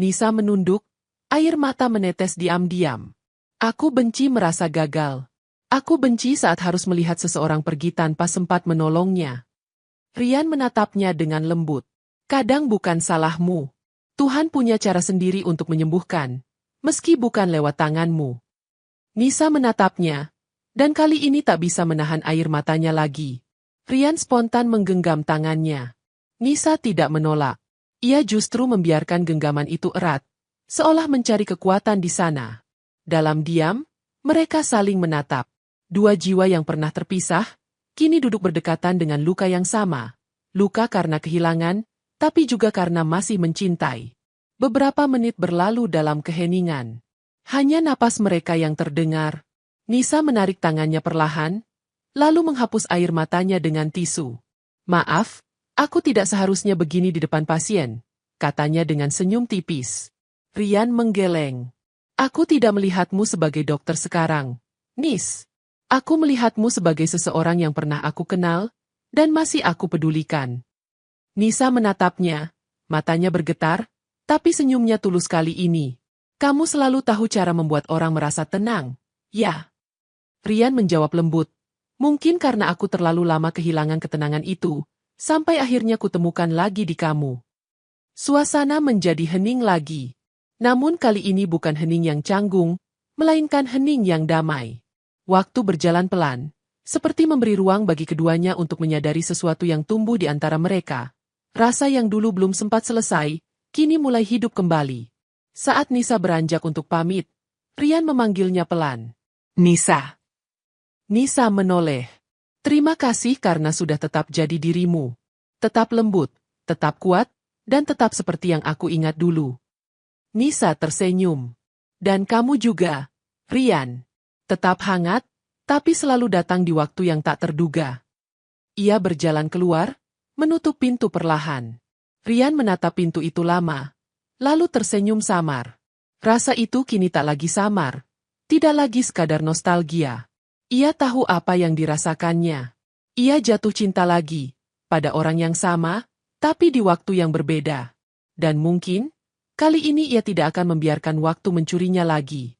Nisa menunduk, air mata menetes diam-diam. Aku benci merasa gagal. Aku benci saat harus melihat seseorang pergi tanpa sempat menolongnya. Rian menatapnya dengan lembut. Kadang bukan salahmu. Tuhan punya cara sendiri untuk menyembuhkan, meski bukan lewat tanganmu. Nisa menatapnya, dan kali ini tak bisa menahan air matanya lagi. Rian spontan menggenggam tangannya. Nisa tidak menolak. Ia justru membiarkan genggaman itu erat, seolah mencari kekuatan di sana. Dalam diam, mereka saling menatap. Dua jiwa yang pernah terpisah, kini duduk berdekatan dengan luka yang sama. Luka karena kehilangan, tapi juga karena masih mencintai. Beberapa menit berlalu dalam keheningan. Hanya napas mereka yang terdengar. Nisa menarik tangannya perlahan, lalu menghapus air matanya dengan tisu. Maaf, aku tidak seharusnya begini di depan pasien, katanya dengan senyum tipis. Rian menggeleng. Aku tidak melihatmu sebagai dokter sekarang, Nis. Aku melihatmu sebagai seseorang yang pernah aku kenal, dan masih aku pedulikan. Nisa menatapnya, matanya bergetar, tapi senyumnya tulus kali ini. Kamu selalu tahu cara membuat orang merasa tenang, ya? Rian menjawab lembut. Mungkin karena aku terlalu lama kehilangan ketenangan itu, sampai akhirnya kutemukan lagi di kamu. Suasana menjadi hening lagi. Namun kali ini bukan hening yang canggung, melainkan hening yang damai. Waktu berjalan pelan, seperti memberi ruang bagi keduanya untuk menyadari sesuatu yang tumbuh di antara mereka. Rasa yang dulu belum sempat selesai, kini mulai hidup kembali. Saat Nisa beranjak untuk pamit, Rian memanggilnya pelan. Nisa. Nisa menoleh. Terima kasih karena sudah tetap jadi dirimu. Tetap lembut, tetap kuat, dan tetap seperti yang aku ingat dulu. Nisa tersenyum. Dan kamu juga, Rian. Tetap hangat, tapi selalu datang di waktu yang tak terduga. Ia berjalan keluar, menutup pintu perlahan. Rian menatap pintu itu lama, lalu tersenyum samar. Rasa itu kini tak lagi samar, tidak lagi sekadar nostalgia. Ia tahu apa yang dirasakannya. Ia jatuh cinta lagi, pada orang yang sama, tapi di waktu yang berbeda. Dan mungkin, kali ini ia tidak akan membiarkan waktu mencurinya lagi.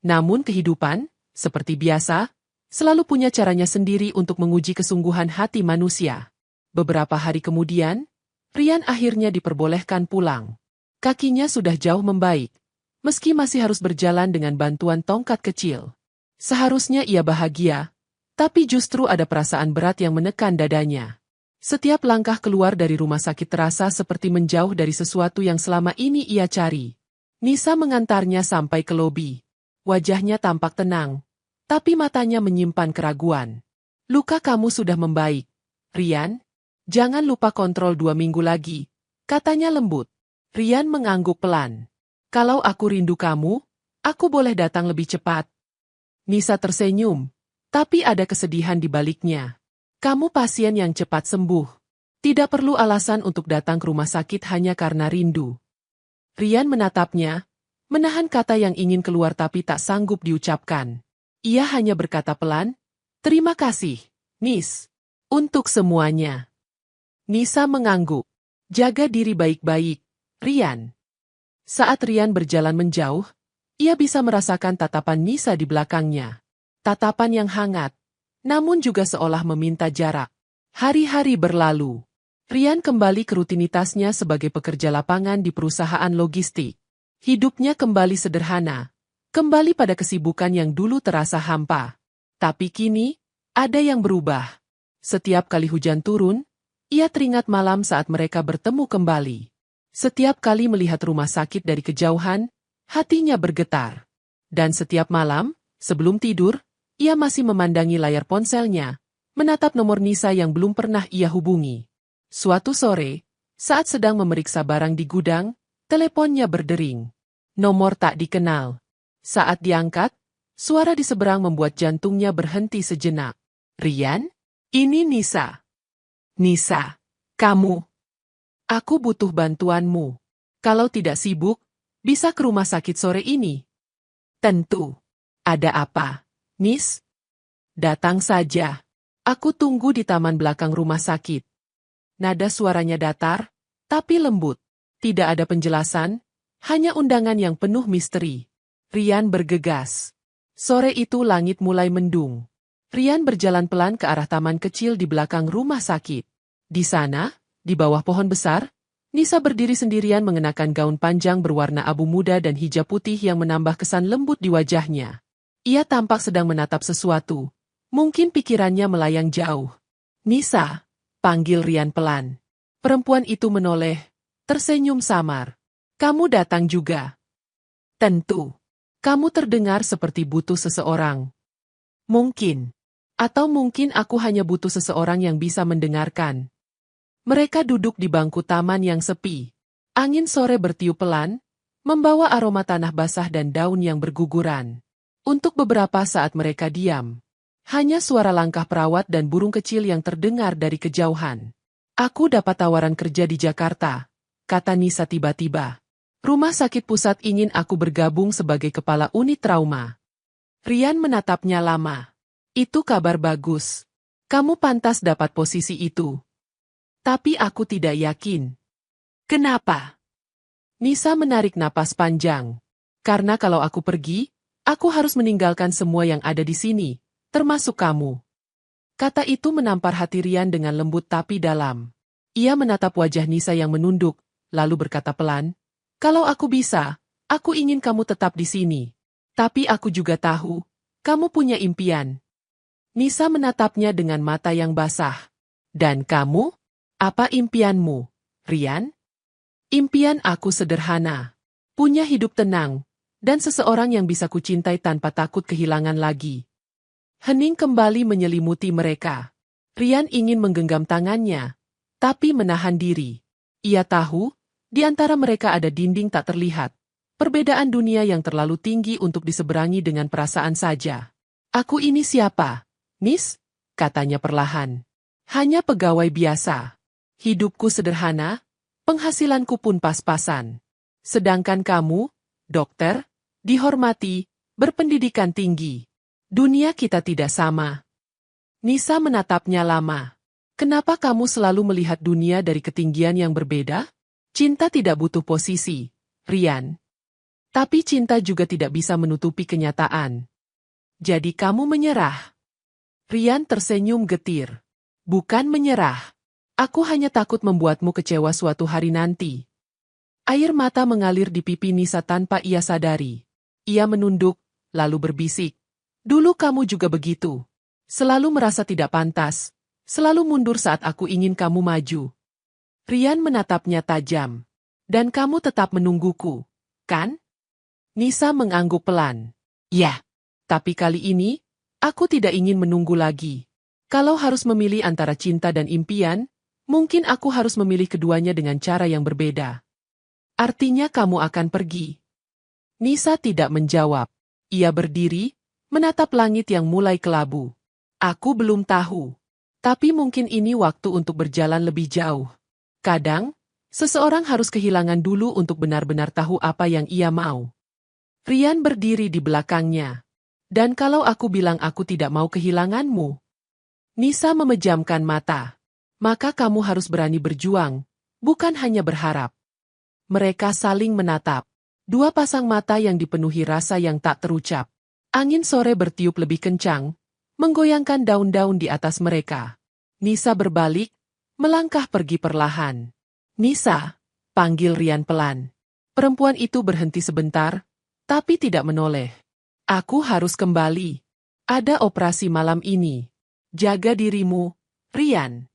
Namun kehidupan, seperti biasa, selalu punya caranya sendiri untuk menguji kesungguhan hati manusia. Beberapa hari kemudian, Rian akhirnya diperbolehkan pulang. Kakinya sudah jauh membaik, meski masih harus berjalan dengan bantuan tongkat kecil. Seharusnya ia bahagia, tapi justru ada perasaan berat yang menekan dadanya. Setiap langkah keluar dari rumah sakit terasa seperti menjauh dari sesuatu yang selama ini ia cari. Nisa mengantarnya sampai ke lobi. Wajahnya tampak tenang, tapi matanya menyimpan keraguan. Luka kamu sudah membaik, Rian. Jangan lupa kontrol 2 minggu lagi, katanya lembut. Rian mengangguk pelan. Kalau aku rindu kamu, aku boleh datang lebih cepat. Nisa tersenyum, tapi ada kesedihan di baliknya. Kamu pasien yang cepat sembuh. Tidak perlu alasan untuk datang ke rumah sakit hanya karena rindu. Rian menatapnya, menahan kata yang ingin keluar tapi tak sanggup diucapkan. Ia hanya berkata pelan, terima kasih, Nis, untuk semuanya. Nisa mengangguk. Jaga diri baik-baik, Rian. Saat Rian berjalan menjauh, ia bisa merasakan tatapan Nisa di belakangnya. Tatapan yang hangat, namun juga seolah meminta jarak. Hari-hari berlalu. Rian kembali ke rutinitasnya sebagai pekerja lapangan di perusahaan logistik. Hidupnya kembali sederhana, kembali pada kesibukan yang dulu terasa hampa. Tapi kini, ada yang berubah. Setiap kali hujan turun, ia teringat malam saat mereka bertemu kembali. Setiap kali melihat rumah sakit dari kejauhan, hatinya bergetar. Dan setiap malam, sebelum tidur, ia masih memandangi layar ponselnya, menatap nomor Nisa yang belum pernah ia hubungi. Suatu sore, saat sedang memeriksa barang di gudang, teleponnya berdering. Nomor tak dikenal. Saat diangkat, suara di seberang membuat jantungnya berhenti sejenak. Rian? Ini Nisa. Nisa, kamu. Aku butuh bantuanmu. Kalau tidak sibuk, bisa ke rumah sakit sore ini? Tentu. Ada apa, Nis? Datang saja. Aku tunggu di taman belakang rumah sakit. Nada suaranya datar, tapi lembut. Tidak ada penjelasan, hanya undangan yang penuh misteri. Rian bergegas. Sore itu langit mulai mendung. Rian berjalan pelan ke arah taman kecil di belakang rumah sakit. Di sana, di bawah pohon besar, Nisa berdiri sendirian mengenakan gaun panjang berwarna abu muda dan hijab putih yang menambah kesan lembut di wajahnya. Ia tampak sedang menatap sesuatu. Mungkin pikirannya melayang jauh. Nisa, panggil Rian pelan. Perempuan itu menoleh, tersenyum samar. Kamu datang juga. Tentu. Kamu terdengar seperti butuh seseorang. Mungkin. Atau mungkin aku hanya butuh seseorang yang bisa mendengarkan. Mereka duduk di bangku taman yang sepi. Angin sore bertiup pelan, membawa aroma tanah basah dan daun yang berguguran. Untuk beberapa saat mereka diam. Hanya suara langkah perawat dan burung kecil yang terdengar dari kejauhan. Aku dapat tawaran kerja di Jakarta, kata Nisa tiba-tiba. Rumah sakit pusat ingin aku bergabung sebagai kepala unit trauma. Rian menatapnya lama. Itu kabar bagus. Kamu pantas dapat posisi itu. Tapi aku tidak yakin. Kenapa? Nisa menarik napas panjang. Karena kalau aku pergi, aku harus meninggalkan semua yang ada di sini. Termasuk kamu. Kata itu menampar hati Rian dengan lembut tapi dalam. Ia menatap wajah Nisa yang menunduk, lalu berkata pelan, kalau aku bisa, aku ingin kamu tetap di sini. Tapi aku juga tahu, kamu punya impian. Nisa menatapnya dengan mata yang basah. Dan kamu? Apa impianmu, Rian? Impian aku sederhana. Punya hidup tenang, dan seseorang yang bisa kucintai tanpa takut kehilangan lagi. Hening kembali menyelimuti mereka. Rian ingin menggenggam tangannya, tapi menahan diri. Ia tahu, di antara mereka ada dinding tak terlihat. Perbedaan dunia yang terlalu tinggi untuk diseberangi dengan perasaan saja. Aku ini siapa? Nis? Katanya perlahan. Hanya pegawai biasa. Hidupku sederhana, penghasilanku pun pas-pasan. Sedangkan kamu, dokter, dihormati, berpendidikan tinggi. Dunia kita tidak sama. Nisa menatapnya lama. Kenapa kamu selalu melihat dunia dari ketinggian yang berbeda? Cinta tidak butuh posisi, Rian. Tapi cinta juga tidak bisa menutupi kenyataan. Jadi kamu menyerah. Rian tersenyum getir. Bukan menyerah. Aku hanya takut membuatmu kecewa suatu hari nanti. Air mata mengalir di pipi Nisa tanpa ia sadari. Ia menunduk, lalu berbisik. Dulu kamu juga begitu. Selalu merasa tidak pantas. Selalu mundur saat aku ingin kamu maju. Rian menatapnya tajam. Dan kamu tetap menungguku, kan? Nisa mengangguk pelan. Ya. Tapi kali ini, aku tidak ingin menunggu lagi. Kalau harus memilih antara cinta dan impian, mungkin aku harus memilih keduanya dengan cara yang berbeda. Artinya kamu akan pergi. Nisa tidak menjawab. Ia berdiri, menatap langit yang mulai kelabu. Aku belum tahu. Tapi mungkin ini waktu untuk berjalan lebih jauh. Kadang, seseorang harus kehilangan dulu untuk benar-benar tahu apa yang ia mau. Rian berdiri di belakangnya. Dan kalau aku bilang aku tidak mau kehilanganmu? Nisa memejamkan mata. Maka kamu harus berani berjuang, bukan hanya berharap. Mereka saling menatap. Dua pasang mata yang dipenuhi rasa yang tak terucap. Angin sore bertiup lebih kencang, menggoyangkan daun-daun di atas mereka. Nisa berbalik, melangkah pergi perlahan. Nisa, panggil Rian pelan. Perempuan itu berhenti sebentar, tapi tidak menoleh. Aku harus kembali. Ada operasi malam ini. Jaga dirimu, Rian.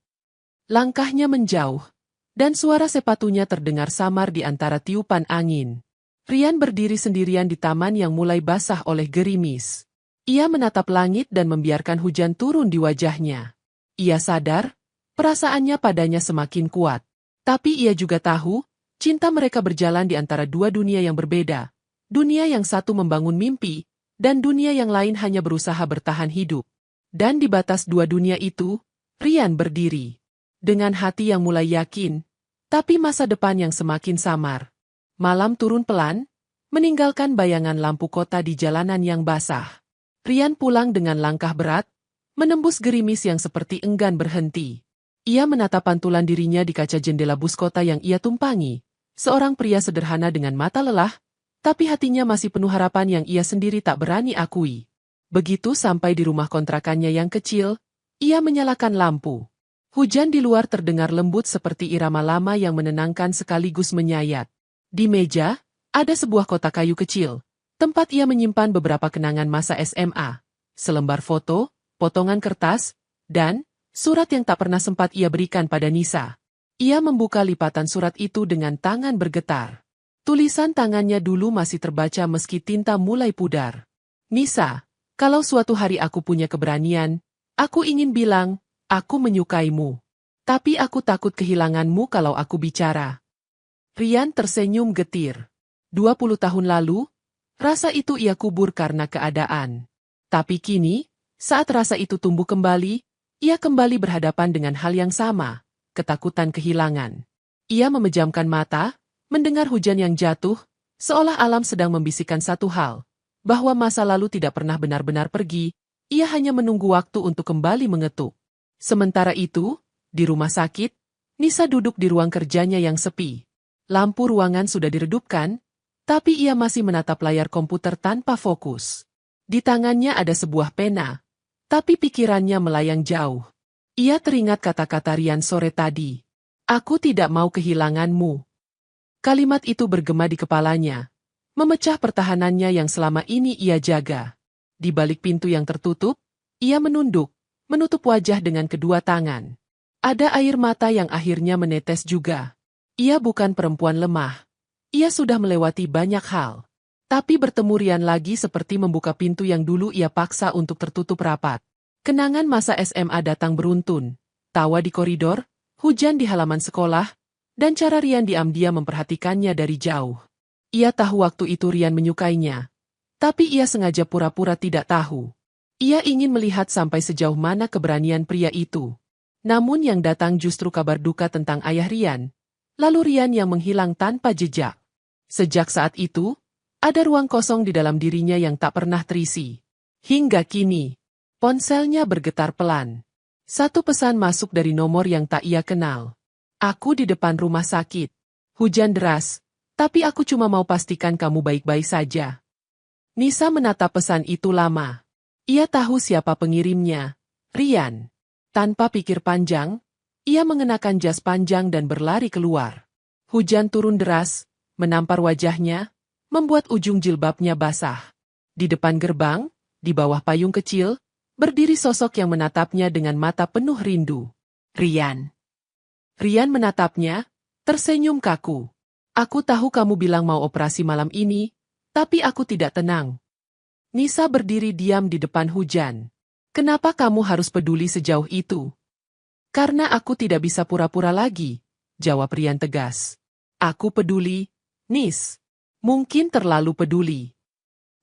Langkahnya menjauh, dan suara sepatunya terdengar samar di antara tiupan angin. Rian berdiri sendirian di taman yang mulai basah oleh gerimis. Ia menatap langit dan membiarkan hujan turun di wajahnya. Ia sadar, perasaannya padanya semakin kuat. Tapi ia juga tahu, cinta mereka berjalan di antara dua dunia yang berbeda. Dunia yang satu membangun mimpi, dan dunia yang lain hanya berusaha bertahan hidup. Dan di batas dua dunia itu, Rian berdiri. Dengan hati yang mulai yakin, tapi masa depan yang semakin samar. Malam turun pelan, meninggalkan bayangan lampu kota di jalanan yang basah. Rian pulang dengan langkah berat, menembus gerimis yang seperti enggan berhenti. Ia menatap pantulan dirinya di kaca jendela bus kota yang ia tumpangi. Seorang pria sederhana dengan mata lelah, tapi hatinya masih penuh harapan yang ia sendiri tak berani akui. Begitu sampai di rumah kontrakannya yang kecil, ia menyalakan lampu. Hujan di luar terdengar lembut seperti irama lama yang menenangkan sekaligus menyayat. Di meja, ada sebuah kotak kayu kecil, tempat ia menyimpan beberapa kenangan masa SMA, selembar foto, potongan kertas, dan surat yang tak pernah sempat ia berikan pada Nisa. Ia membuka lipatan surat itu dengan tangan bergetar. Tulisan tangannya dulu masih terbaca meski tinta mulai pudar. Nisa, kalau suatu hari aku punya keberanian, aku ingin bilang, aku menyukaimu. Tapi aku takut kehilanganmu kalau aku bicara. Rian tersenyum getir. 20 tahun lalu, rasa itu ia kubur karena keadaan. Tapi kini, saat rasa itu tumbuh kembali, ia kembali berhadapan dengan hal yang sama, ketakutan kehilangan. Ia memejamkan mata, mendengar hujan yang jatuh, seolah alam sedang membisikkan satu hal, bahwa masa lalu tidak pernah benar-benar pergi, ia hanya menunggu waktu untuk kembali mengetuk. Sementara itu, di rumah sakit, Nisa duduk di ruang kerjanya yang sepi. Lampu ruangan sudah diredupkan, tapi ia masih menatap layar komputer tanpa fokus. Di tangannya ada sebuah pena, tapi pikirannya melayang jauh. Ia teringat kata-kata Rian sore tadi. Aku tidak mau kehilanganmu. Kalimat itu bergema di kepalanya, memecah pertahanannya yang selama ini ia jaga. Di balik pintu yang tertutup, ia menunduk, menutup wajah dengan kedua tangan. Ada air mata yang akhirnya menetes juga. Ia bukan perempuan lemah. Ia sudah melewati banyak hal. Tapi bertemu Rian lagi seperti membuka pintu yang dulu ia paksa untuk tertutup rapat. Kenangan masa SMA datang beruntun. Tawa di koridor, hujan di halaman sekolah, dan cara Rian diam-diam memperhatikannya dari jauh. Ia tahu waktu itu Rian menyukainya. Tapi ia sengaja pura-pura tidak tahu. Ia ingin melihat sampai sejauh mana keberanian pria itu. Namun yang datang justru kabar duka tentang ayah Rian. Lalu Rian yang menghilang tanpa jejak. Sejak saat itu, ada ruang kosong di dalam dirinya yang tak pernah terisi. Hingga kini, ponselnya bergetar pelan. Satu pesan masuk dari nomor yang tak ia kenal. Aku di depan rumah sakit. Hujan deras, tapi aku cuma mau pastikan kamu baik-baik saja. Nisa menatap pesan itu lama. Ia tahu siapa pengirimnya, Rian. Tanpa pikir panjang, ia mengenakan jas panjang dan berlari keluar. Hujan turun deras, menampar wajahnya, membuat ujung jilbabnya basah. Di depan gerbang, di bawah payung kecil, berdiri sosok yang menatapnya dengan mata penuh rindu. Rian. Rian menatapnya, tersenyum kaku. Aku tahu kamu bilang mau operasi malam ini, tapi aku tidak tenang. Nisa berdiri diam di depan hujan. Kenapa kamu harus peduli sejauh itu? Karena aku tidak bisa pura-pura lagi, jawab Rian tegas. Aku peduli, Nis. Mungkin terlalu peduli.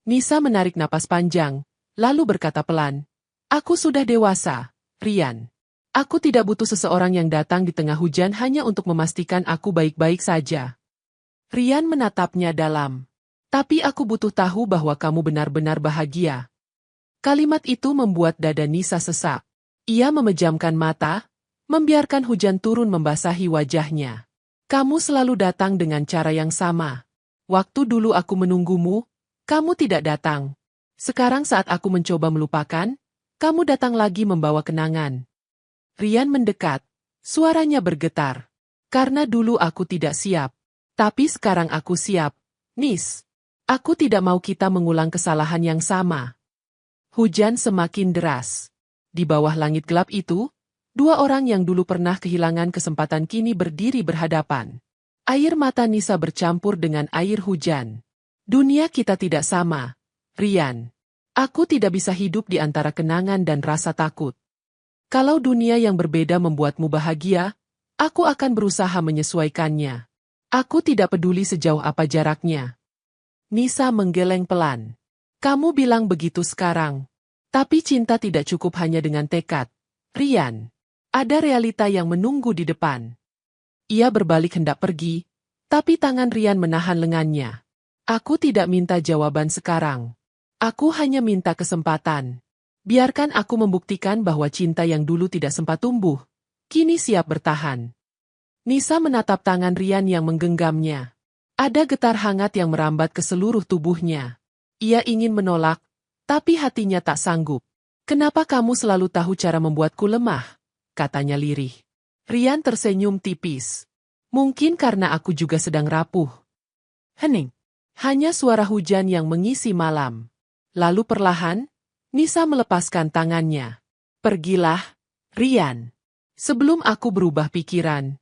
Nisa menarik napas panjang, lalu berkata pelan. Aku sudah dewasa, Rian. Aku tidak butuh seseorang yang datang di tengah hujan hanya untuk memastikan aku baik-baik saja. Rian menatapnya dalam. Tapi aku butuh tahu bahwa kamu benar-benar bahagia. Kalimat itu membuat dada Nisa sesak. Ia memejamkan mata, membiarkan hujan turun membasahi wajahnya. Kamu selalu datang dengan cara yang sama. Waktu dulu aku menunggumu, kamu tidak datang. Sekarang saat aku mencoba melupakan, kamu datang lagi membawa kenangan. Rian mendekat, suaranya bergetar. Karena dulu aku tidak siap. Tapi sekarang aku siap. Nis, aku tidak mau kita mengulang kesalahan yang sama. Hujan semakin deras. Di bawah langit gelap itu, dua orang yang dulu pernah kehilangan kesempatan kini berdiri berhadapan. Air mata Nisa bercampur dengan air hujan. Dunia kita tidak sama, Rian. Aku tidak bisa hidup di antara kenangan dan rasa takut. Kalau dunia yang berbeda membuatmu bahagia, aku akan berusaha menyesuaikannya. Aku tidak peduli sejauh apa jaraknya. Nisa menggeleng pelan. Kamu bilang begitu sekarang. Tapi cinta tidak cukup hanya dengan tekad. Rian, ada realita yang menunggu di depan. Ia berbalik hendak pergi, tapi tangan Rian menahan lengannya. Aku tidak minta jawaban sekarang. Aku hanya minta kesempatan. Biarkan aku membuktikan bahwa cinta yang dulu tidak sempat tumbuh, kini siap bertahan. Nisa menatap tangan Rian yang menggenggamnya. Ada getar hangat yang merambat ke seluruh tubuhnya. Ia ingin menolak, tapi hatinya tak sanggup. Kenapa kamu selalu tahu cara membuatku lemah? Katanya lirih. Rian tersenyum tipis. Mungkin karena aku juga sedang rapuh. Hening. Hanya suara hujan yang mengisi malam. Lalu perlahan, Nisa melepaskan tangannya. Pergilah, Rian. Sebelum aku berubah pikiran.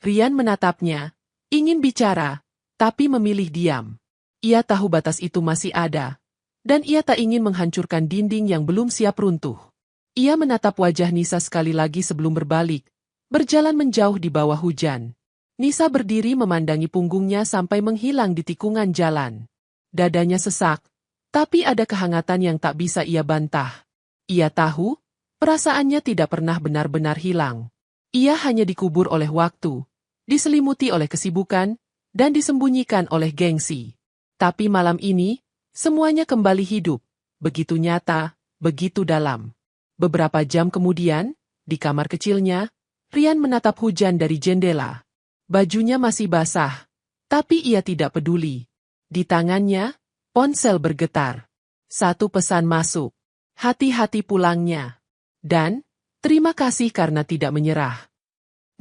Rian menatapnya, ingin bicara, tapi memilih diam. Ia tahu batas itu masih ada, dan ia tak ingin menghancurkan dinding yang belum siap runtuh. Ia menatap wajah Nisa sekali lagi sebelum berbalik, berjalan menjauh di bawah hujan. Nisa berdiri memandangi punggungnya sampai menghilang di tikungan jalan. Dadanya sesak. Tapi ada kehangatan yang tak bisa ia bantah. Ia tahu, perasaannya tidak pernah benar-benar hilang. Ia hanya dikubur oleh waktu, diselimuti oleh kesibukan, dan disembunyikan oleh gengsi. Tapi malam ini, semuanya kembali hidup, begitu nyata, begitu dalam. Beberapa jam kemudian, di kamar kecilnya, Rian menatap hujan dari jendela. Bajunya masih basah, tapi ia tidak peduli. Di tangannya, ponsel bergetar. Satu pesan masuk. Hati-hati pulangnya. Dan, terima kasih karena tidak menyerah.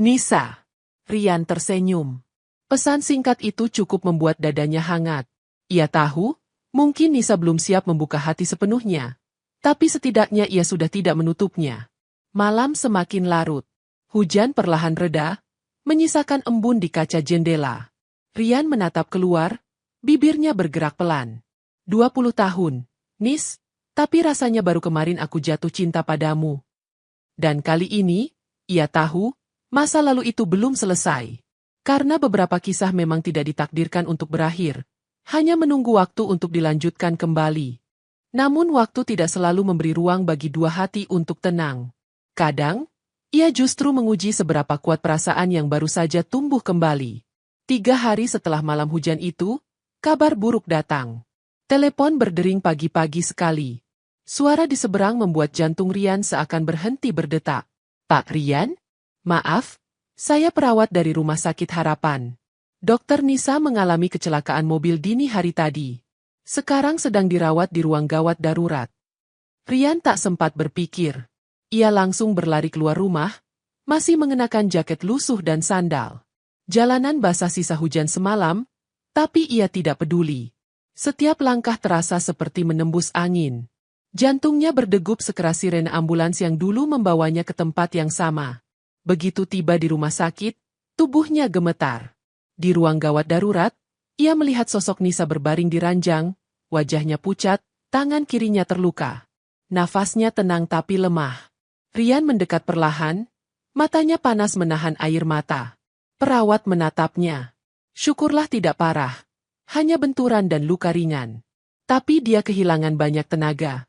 Nisa. Rian tersenyum. Pesan singkat itu cukup membuat dadanya hangat. Ia tahu, mungkin Nisa belum siap membuka hati sepenuhnya. Tapi setidaknya ia sudah tidak menutupnya. Malam semakin larut. Hujan perlahan reda, menyisakan embun di kaca jendela. Rian menatap keluar, bibirnya bergerak pelan. 20 tahun, Nis, tapi rasanya baru kemarin aku jatuh cinta padamu. Dan kali ini, ia tahu, masa lalu itu belum selesai. Karena beberapa kisah memang tidak ditakdirkan untuk berakhir, hanya menunggu waktu untuk dilanjutkan kembali. Namun waktu tidak selalu memberi ruang bagi dua hati untuk tenang. Kadang, ia justru menguji seberapa kuat perasaan yang baru saja tumbuh kembali. 3 hari setelah malam hujan itu, kabar buruk datang. Telepon berdering pagi-pagi sekali. Suara di seberang membuat jantung Rian seakan berhenti berdetak. Pak Rian? Maaf, saya perawat dari Rumah Sakit Harapan. Dokter Nisa mengalami kecelakaan mobil dini hari tadi. Sekarang sedang dirawat di ruang gawat darurat. Rian tak sempat berpikir. Ia langsung berlari keluar rumah, masih mengenakan jaket lusuh dan sandal. Jalanan basah sisa hujan semalam, tapi ia tidak peduli. Setiap langkah terasa seperti menembus angin. Jantungnya berdegup sekeras sirene ambulans yang dulu membawanya ke tempat yang sama. Begitu tiba di rumah sakit, tubuhnya gemetar. Di ruang gawat darurat, ia melihat sosok Nisa berbaring di ranjang, wajahnya pucat, tangan kirinya terluka. Nafasnya tenang tapi lemah. Rian mendekat perlahan, matanya panas menahan air mata. Perawat menatapnya. Syukurlah tidak parah. Hanya benturan dan luka ringan. Tapi dia kehilangan banyak tenaga.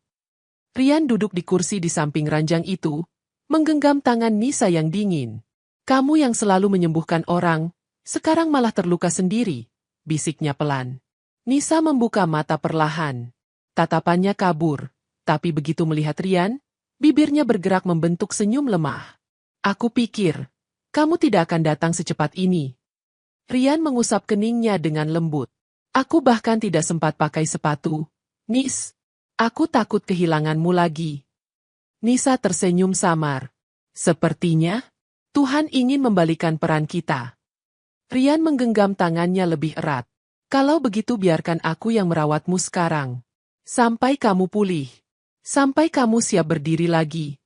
Rian duduk di kursi di samping ranjang itu, menggenggam tangan Nisa yang dingin. Kamu yang selalu menyembuhkan orang, sekarang malah terluka sendiri, bisiknya pelan. Nisa membuka mata perlahan. Tatapannya kabur, tapi begitu melihat Rian, bibirnya bergerak membentuk senyum lemah. Aku pikir, kamu tidak akan datang secepat ini. Rian mengusap keningnya dengan lembut. Aku bahkan tidak sempat pakai sepatu. Nis, aku takut kehilanganmu lagi. Nisa tersenyum samar. Sepertinya, Tuhan ingin membalikan peran kita. Rian menggenggam tangannya lebih erat. Kalau begitu biarkan aku yang merawatmu sekarang. Sampai kamu pulih. Sampai kamu siap berdiri lagi.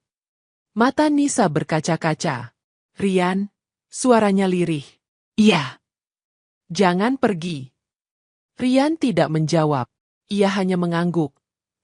Mata Nisa berkaca-kaca. Rian, suaranya lirih. Iya. Jangan pergi. Rian tidak menjawab. Ia hanya mengangguk.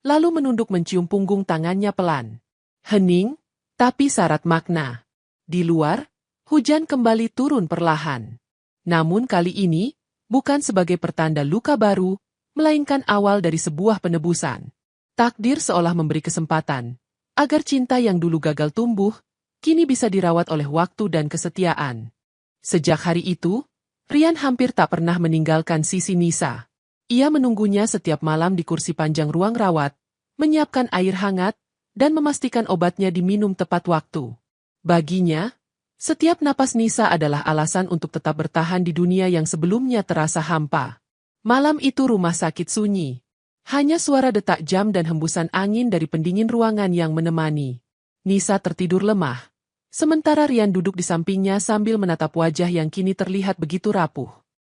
Lalu menunduk mencium punggung tangannya pelan. Hening, tapi syarat makna. Di luar, hujan kembali turun perlahan. Namun kali ini, bukan sebagai pertanda luka baru, melainkan awal dari sebuah penebusan. Takdir seolah memberi kesempatan, agar cinta yang dulu gagal tumbuh, kini bisa dirawat oleh waktu dan kesetiaan. Sejak hari itu, Rian hampir tak pernah meninggalkan sisi Nisa. Ia menunggunya setiap malam di kursi panjang ruang rawat, menyiapkan air hangat, dan memastikan obatnya diminum tepat waktu. Baginya, setiap napas Nisa adalah alasan untuk tetap bertahan di dunia yang sebelumnya terasa hampa. Malam itu rumah sakit sunyi. Hanya suara detak jam dan hembusan angin dari pendingin ruangan yang menemani. Nisa tertidur lemah. Sementara Rian duduk di sampingnya sambil menatap wajah yang kini terlihat begitu rapuh.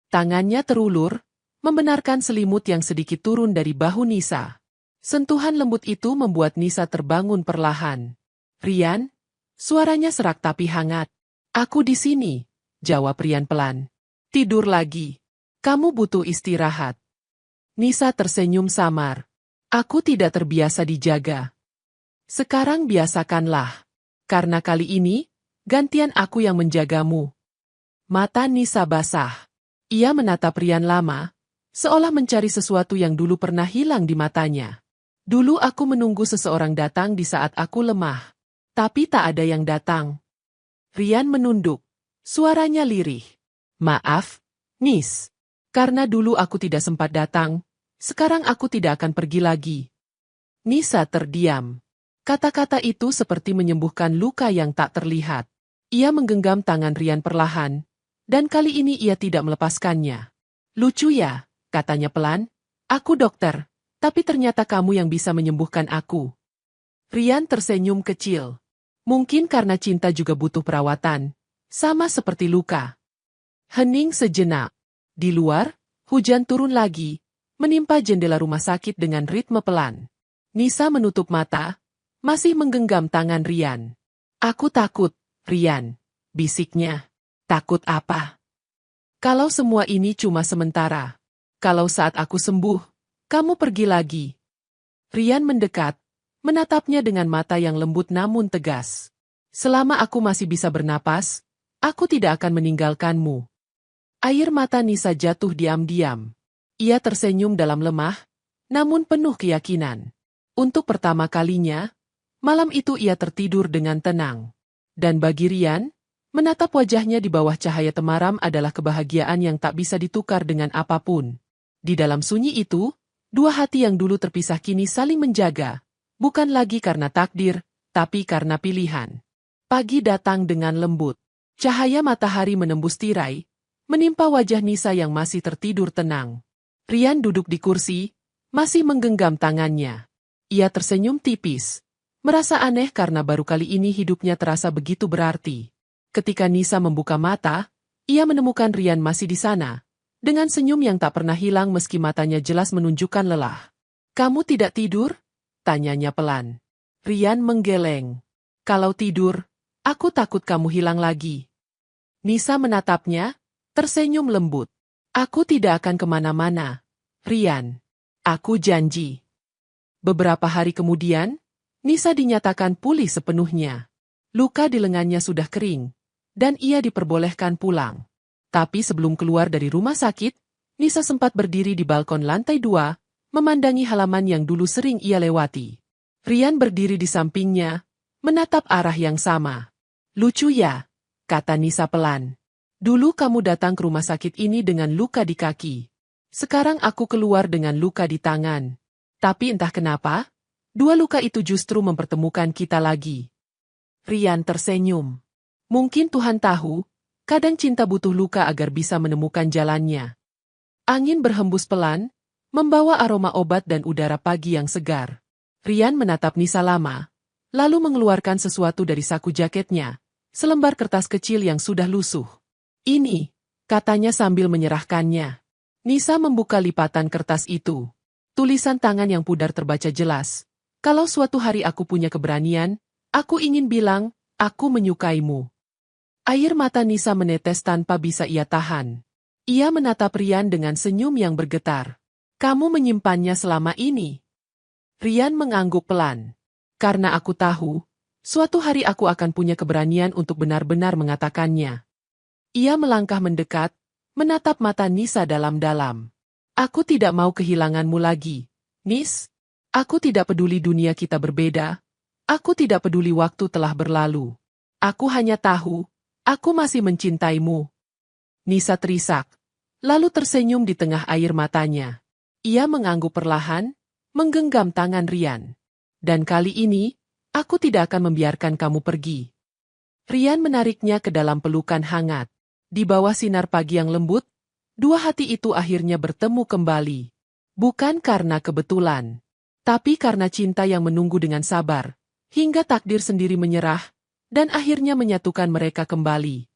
Tangannya terulur, membenarkan selimut yang sedikit turun dari bahu Nisa. Sentuhan lembut itu membuat Nisa terbangun perlahan. Rian, suaranya serak tapi hangat. Aku di sini, jawab Rian pelan. Tidur lagi. Kamu butuh istirahat. Nisa tersenyum samar. Aku tidak terbiasa dijaga. Sekarang biasakanlah. Karena kali ini, gantian aku yang menjagamu. Mata Nisa basah. Ia menatap Rian lama, seolah mencari sesuatu yang dulu pernah hilang di matanya. Dulu aku menunggu seseorang datang di saat aku lemah. Tapi tak ada yang datang. Rian menunduk. Suaranya lirih. Maaf, Nis. Karena dulu aku tidak sempat datang, sekarang aku tidak akan pergi lagi. Nisa terdiam. Kata-kata itu seperti menyembuhkan luka yang tak terlihat. Ia menggenggam tangan Rian perlahan, dan kali ini ia tidak melepaskannya. Lucu ya, katanya pelan. Aku dokter, tapi ternyata kamu yang bisa menyembuhkan aku. Rian tersenyum kecil. Mungkin karena cinta juga butuh perawatan, sama seperti luka. Hening sejenak. Di luar, hujan turun lagi, menimpa jendela rumah sakit dengan ritme pelan. Nisa menutup mata, masih menggenggam tangan Rian. Aku takut, Rian, bisiknya. Takut apa? Kalau semua ini cuma sementara. Kalau saat aku sembuh, kamu pergi lagi. Rian mendekat, menatapnya dengan mata yang lembut namun tegas. Selama aku masih bisa bernapas, aku tidak akan meninggalkanmu. Air mata Nisa jatuh diam-diam. Ia tersenyum dalam lemah, namun penuh keyakinan. Untuk pertama kalinya, malam itu ia tertidur dengan tenang. Dan bagi Rian, menatap wajahnya di bawah cahaya temaram adalah kebahagiaan yang tak bisa ditukar dengan apapun. Di dalam sunyi itu, dua hati yang dulu terpisah kini saling menjaga. Bukan lagi karena takdir, tapi karena pilihan. Pagi datang dengan lembut. Cahaya matahari menembus tirai, menimpa wajah Nisa yang masih tertidur tenang. Rian duduk di kursi, masih menggenggam tangannya. Ia tersenyum tipis, merasa aneh karena baru kali ini hidupnya terasa begitu berarti. Ketika Nisa membuka mata, ia menemukan Rian masih di sana, dengan senyum yang tak pernah hilang meski matanya jelas menunjukkan lelah. Kamu tidak tidur? Tanyanya pelan. Rian menggeleng. Kalau tidur, aku takut kamu hilang lagi. Nisa menatapnya, tersenyum lembut. Aku tidak akan kemana-mana, Rian. Aku janji. Beberapa hari kemudian, Nisa dinyatakan pulih sepenuhnya. Luka di lengannya sudah kering, dan ia diperbolehkan pulang. Tapi sebelum keluar dari rumah sakit, Nisa sempat berdiri di balkon lantai 2, memandangi halaman yang dulu sering ia lewati. Rian berdiri di sampingnya, menatap arah yang sama. Lucu ya, kata Nisa pelan. Dulu kamu datang ke rumah sakit ini dengan luka di kaki. Sekarang aku keluar dengan luka di tangan. Tapi entah kenapa, dua luka itu justru mempertemukan kita lagi. Rian tersenyum. Mungkin Tuhan tahu, kadang cinta butuh luka agar bisa menemukan jalannya. Angin berhembus pelan, membawa aroma obat dan udara pagi yang segar. Rian menatap Nisa lama, lalu mengeluarkan sesuatu dari saku jaketnya, selembar kertas kecil yang sudah lusuh. Ini, katanya sambil menyerahkannya. Nisa membuka lipatan kertas itu. Tulisan tangan yang pudar terbaca jelas. Kalau suatu hari aku punya keberanian, aku ingin bilang, aku menyukaimu. Air mata Nisa menetes tanpa bisa ia tahan. Ia menatap Rian dengan senyum yang bergetar. Kamu menyimpannya selama ini. Rian mengangguk pelan. Karena aku tahu, suatu hari aku akan punya keberanian untuk benar-benar mengatakannya. Ia melangkah mendekat, menatap mata Nisa dalam-dalam. Aku tidak mau kehilanganmu lagi, Nis. Aku tidak peduli dunia kita berbeda. Aku tidak peduli waktu telah berlalu. Aku hanya tahu, aku masih mencintaimu. Nisa terisak, lalu tersenyum di tengah air matanya. Ia mengangguk perlahan, menggenggam tangan Rian. Dan kali ini, aku tidak akan membiarkan kamu pergi. Rian menariknya ke dalam pelukan hangat. Di bawah sinar pagi yang lembut, dua hati itu akhirnya bertemu kembali. Bukan karena kebetulan, tapi karena cinta yang menunggu dengan sabar, hingga takdir sendiri menyerah, dan akhirnya menyatukan mereka kembali.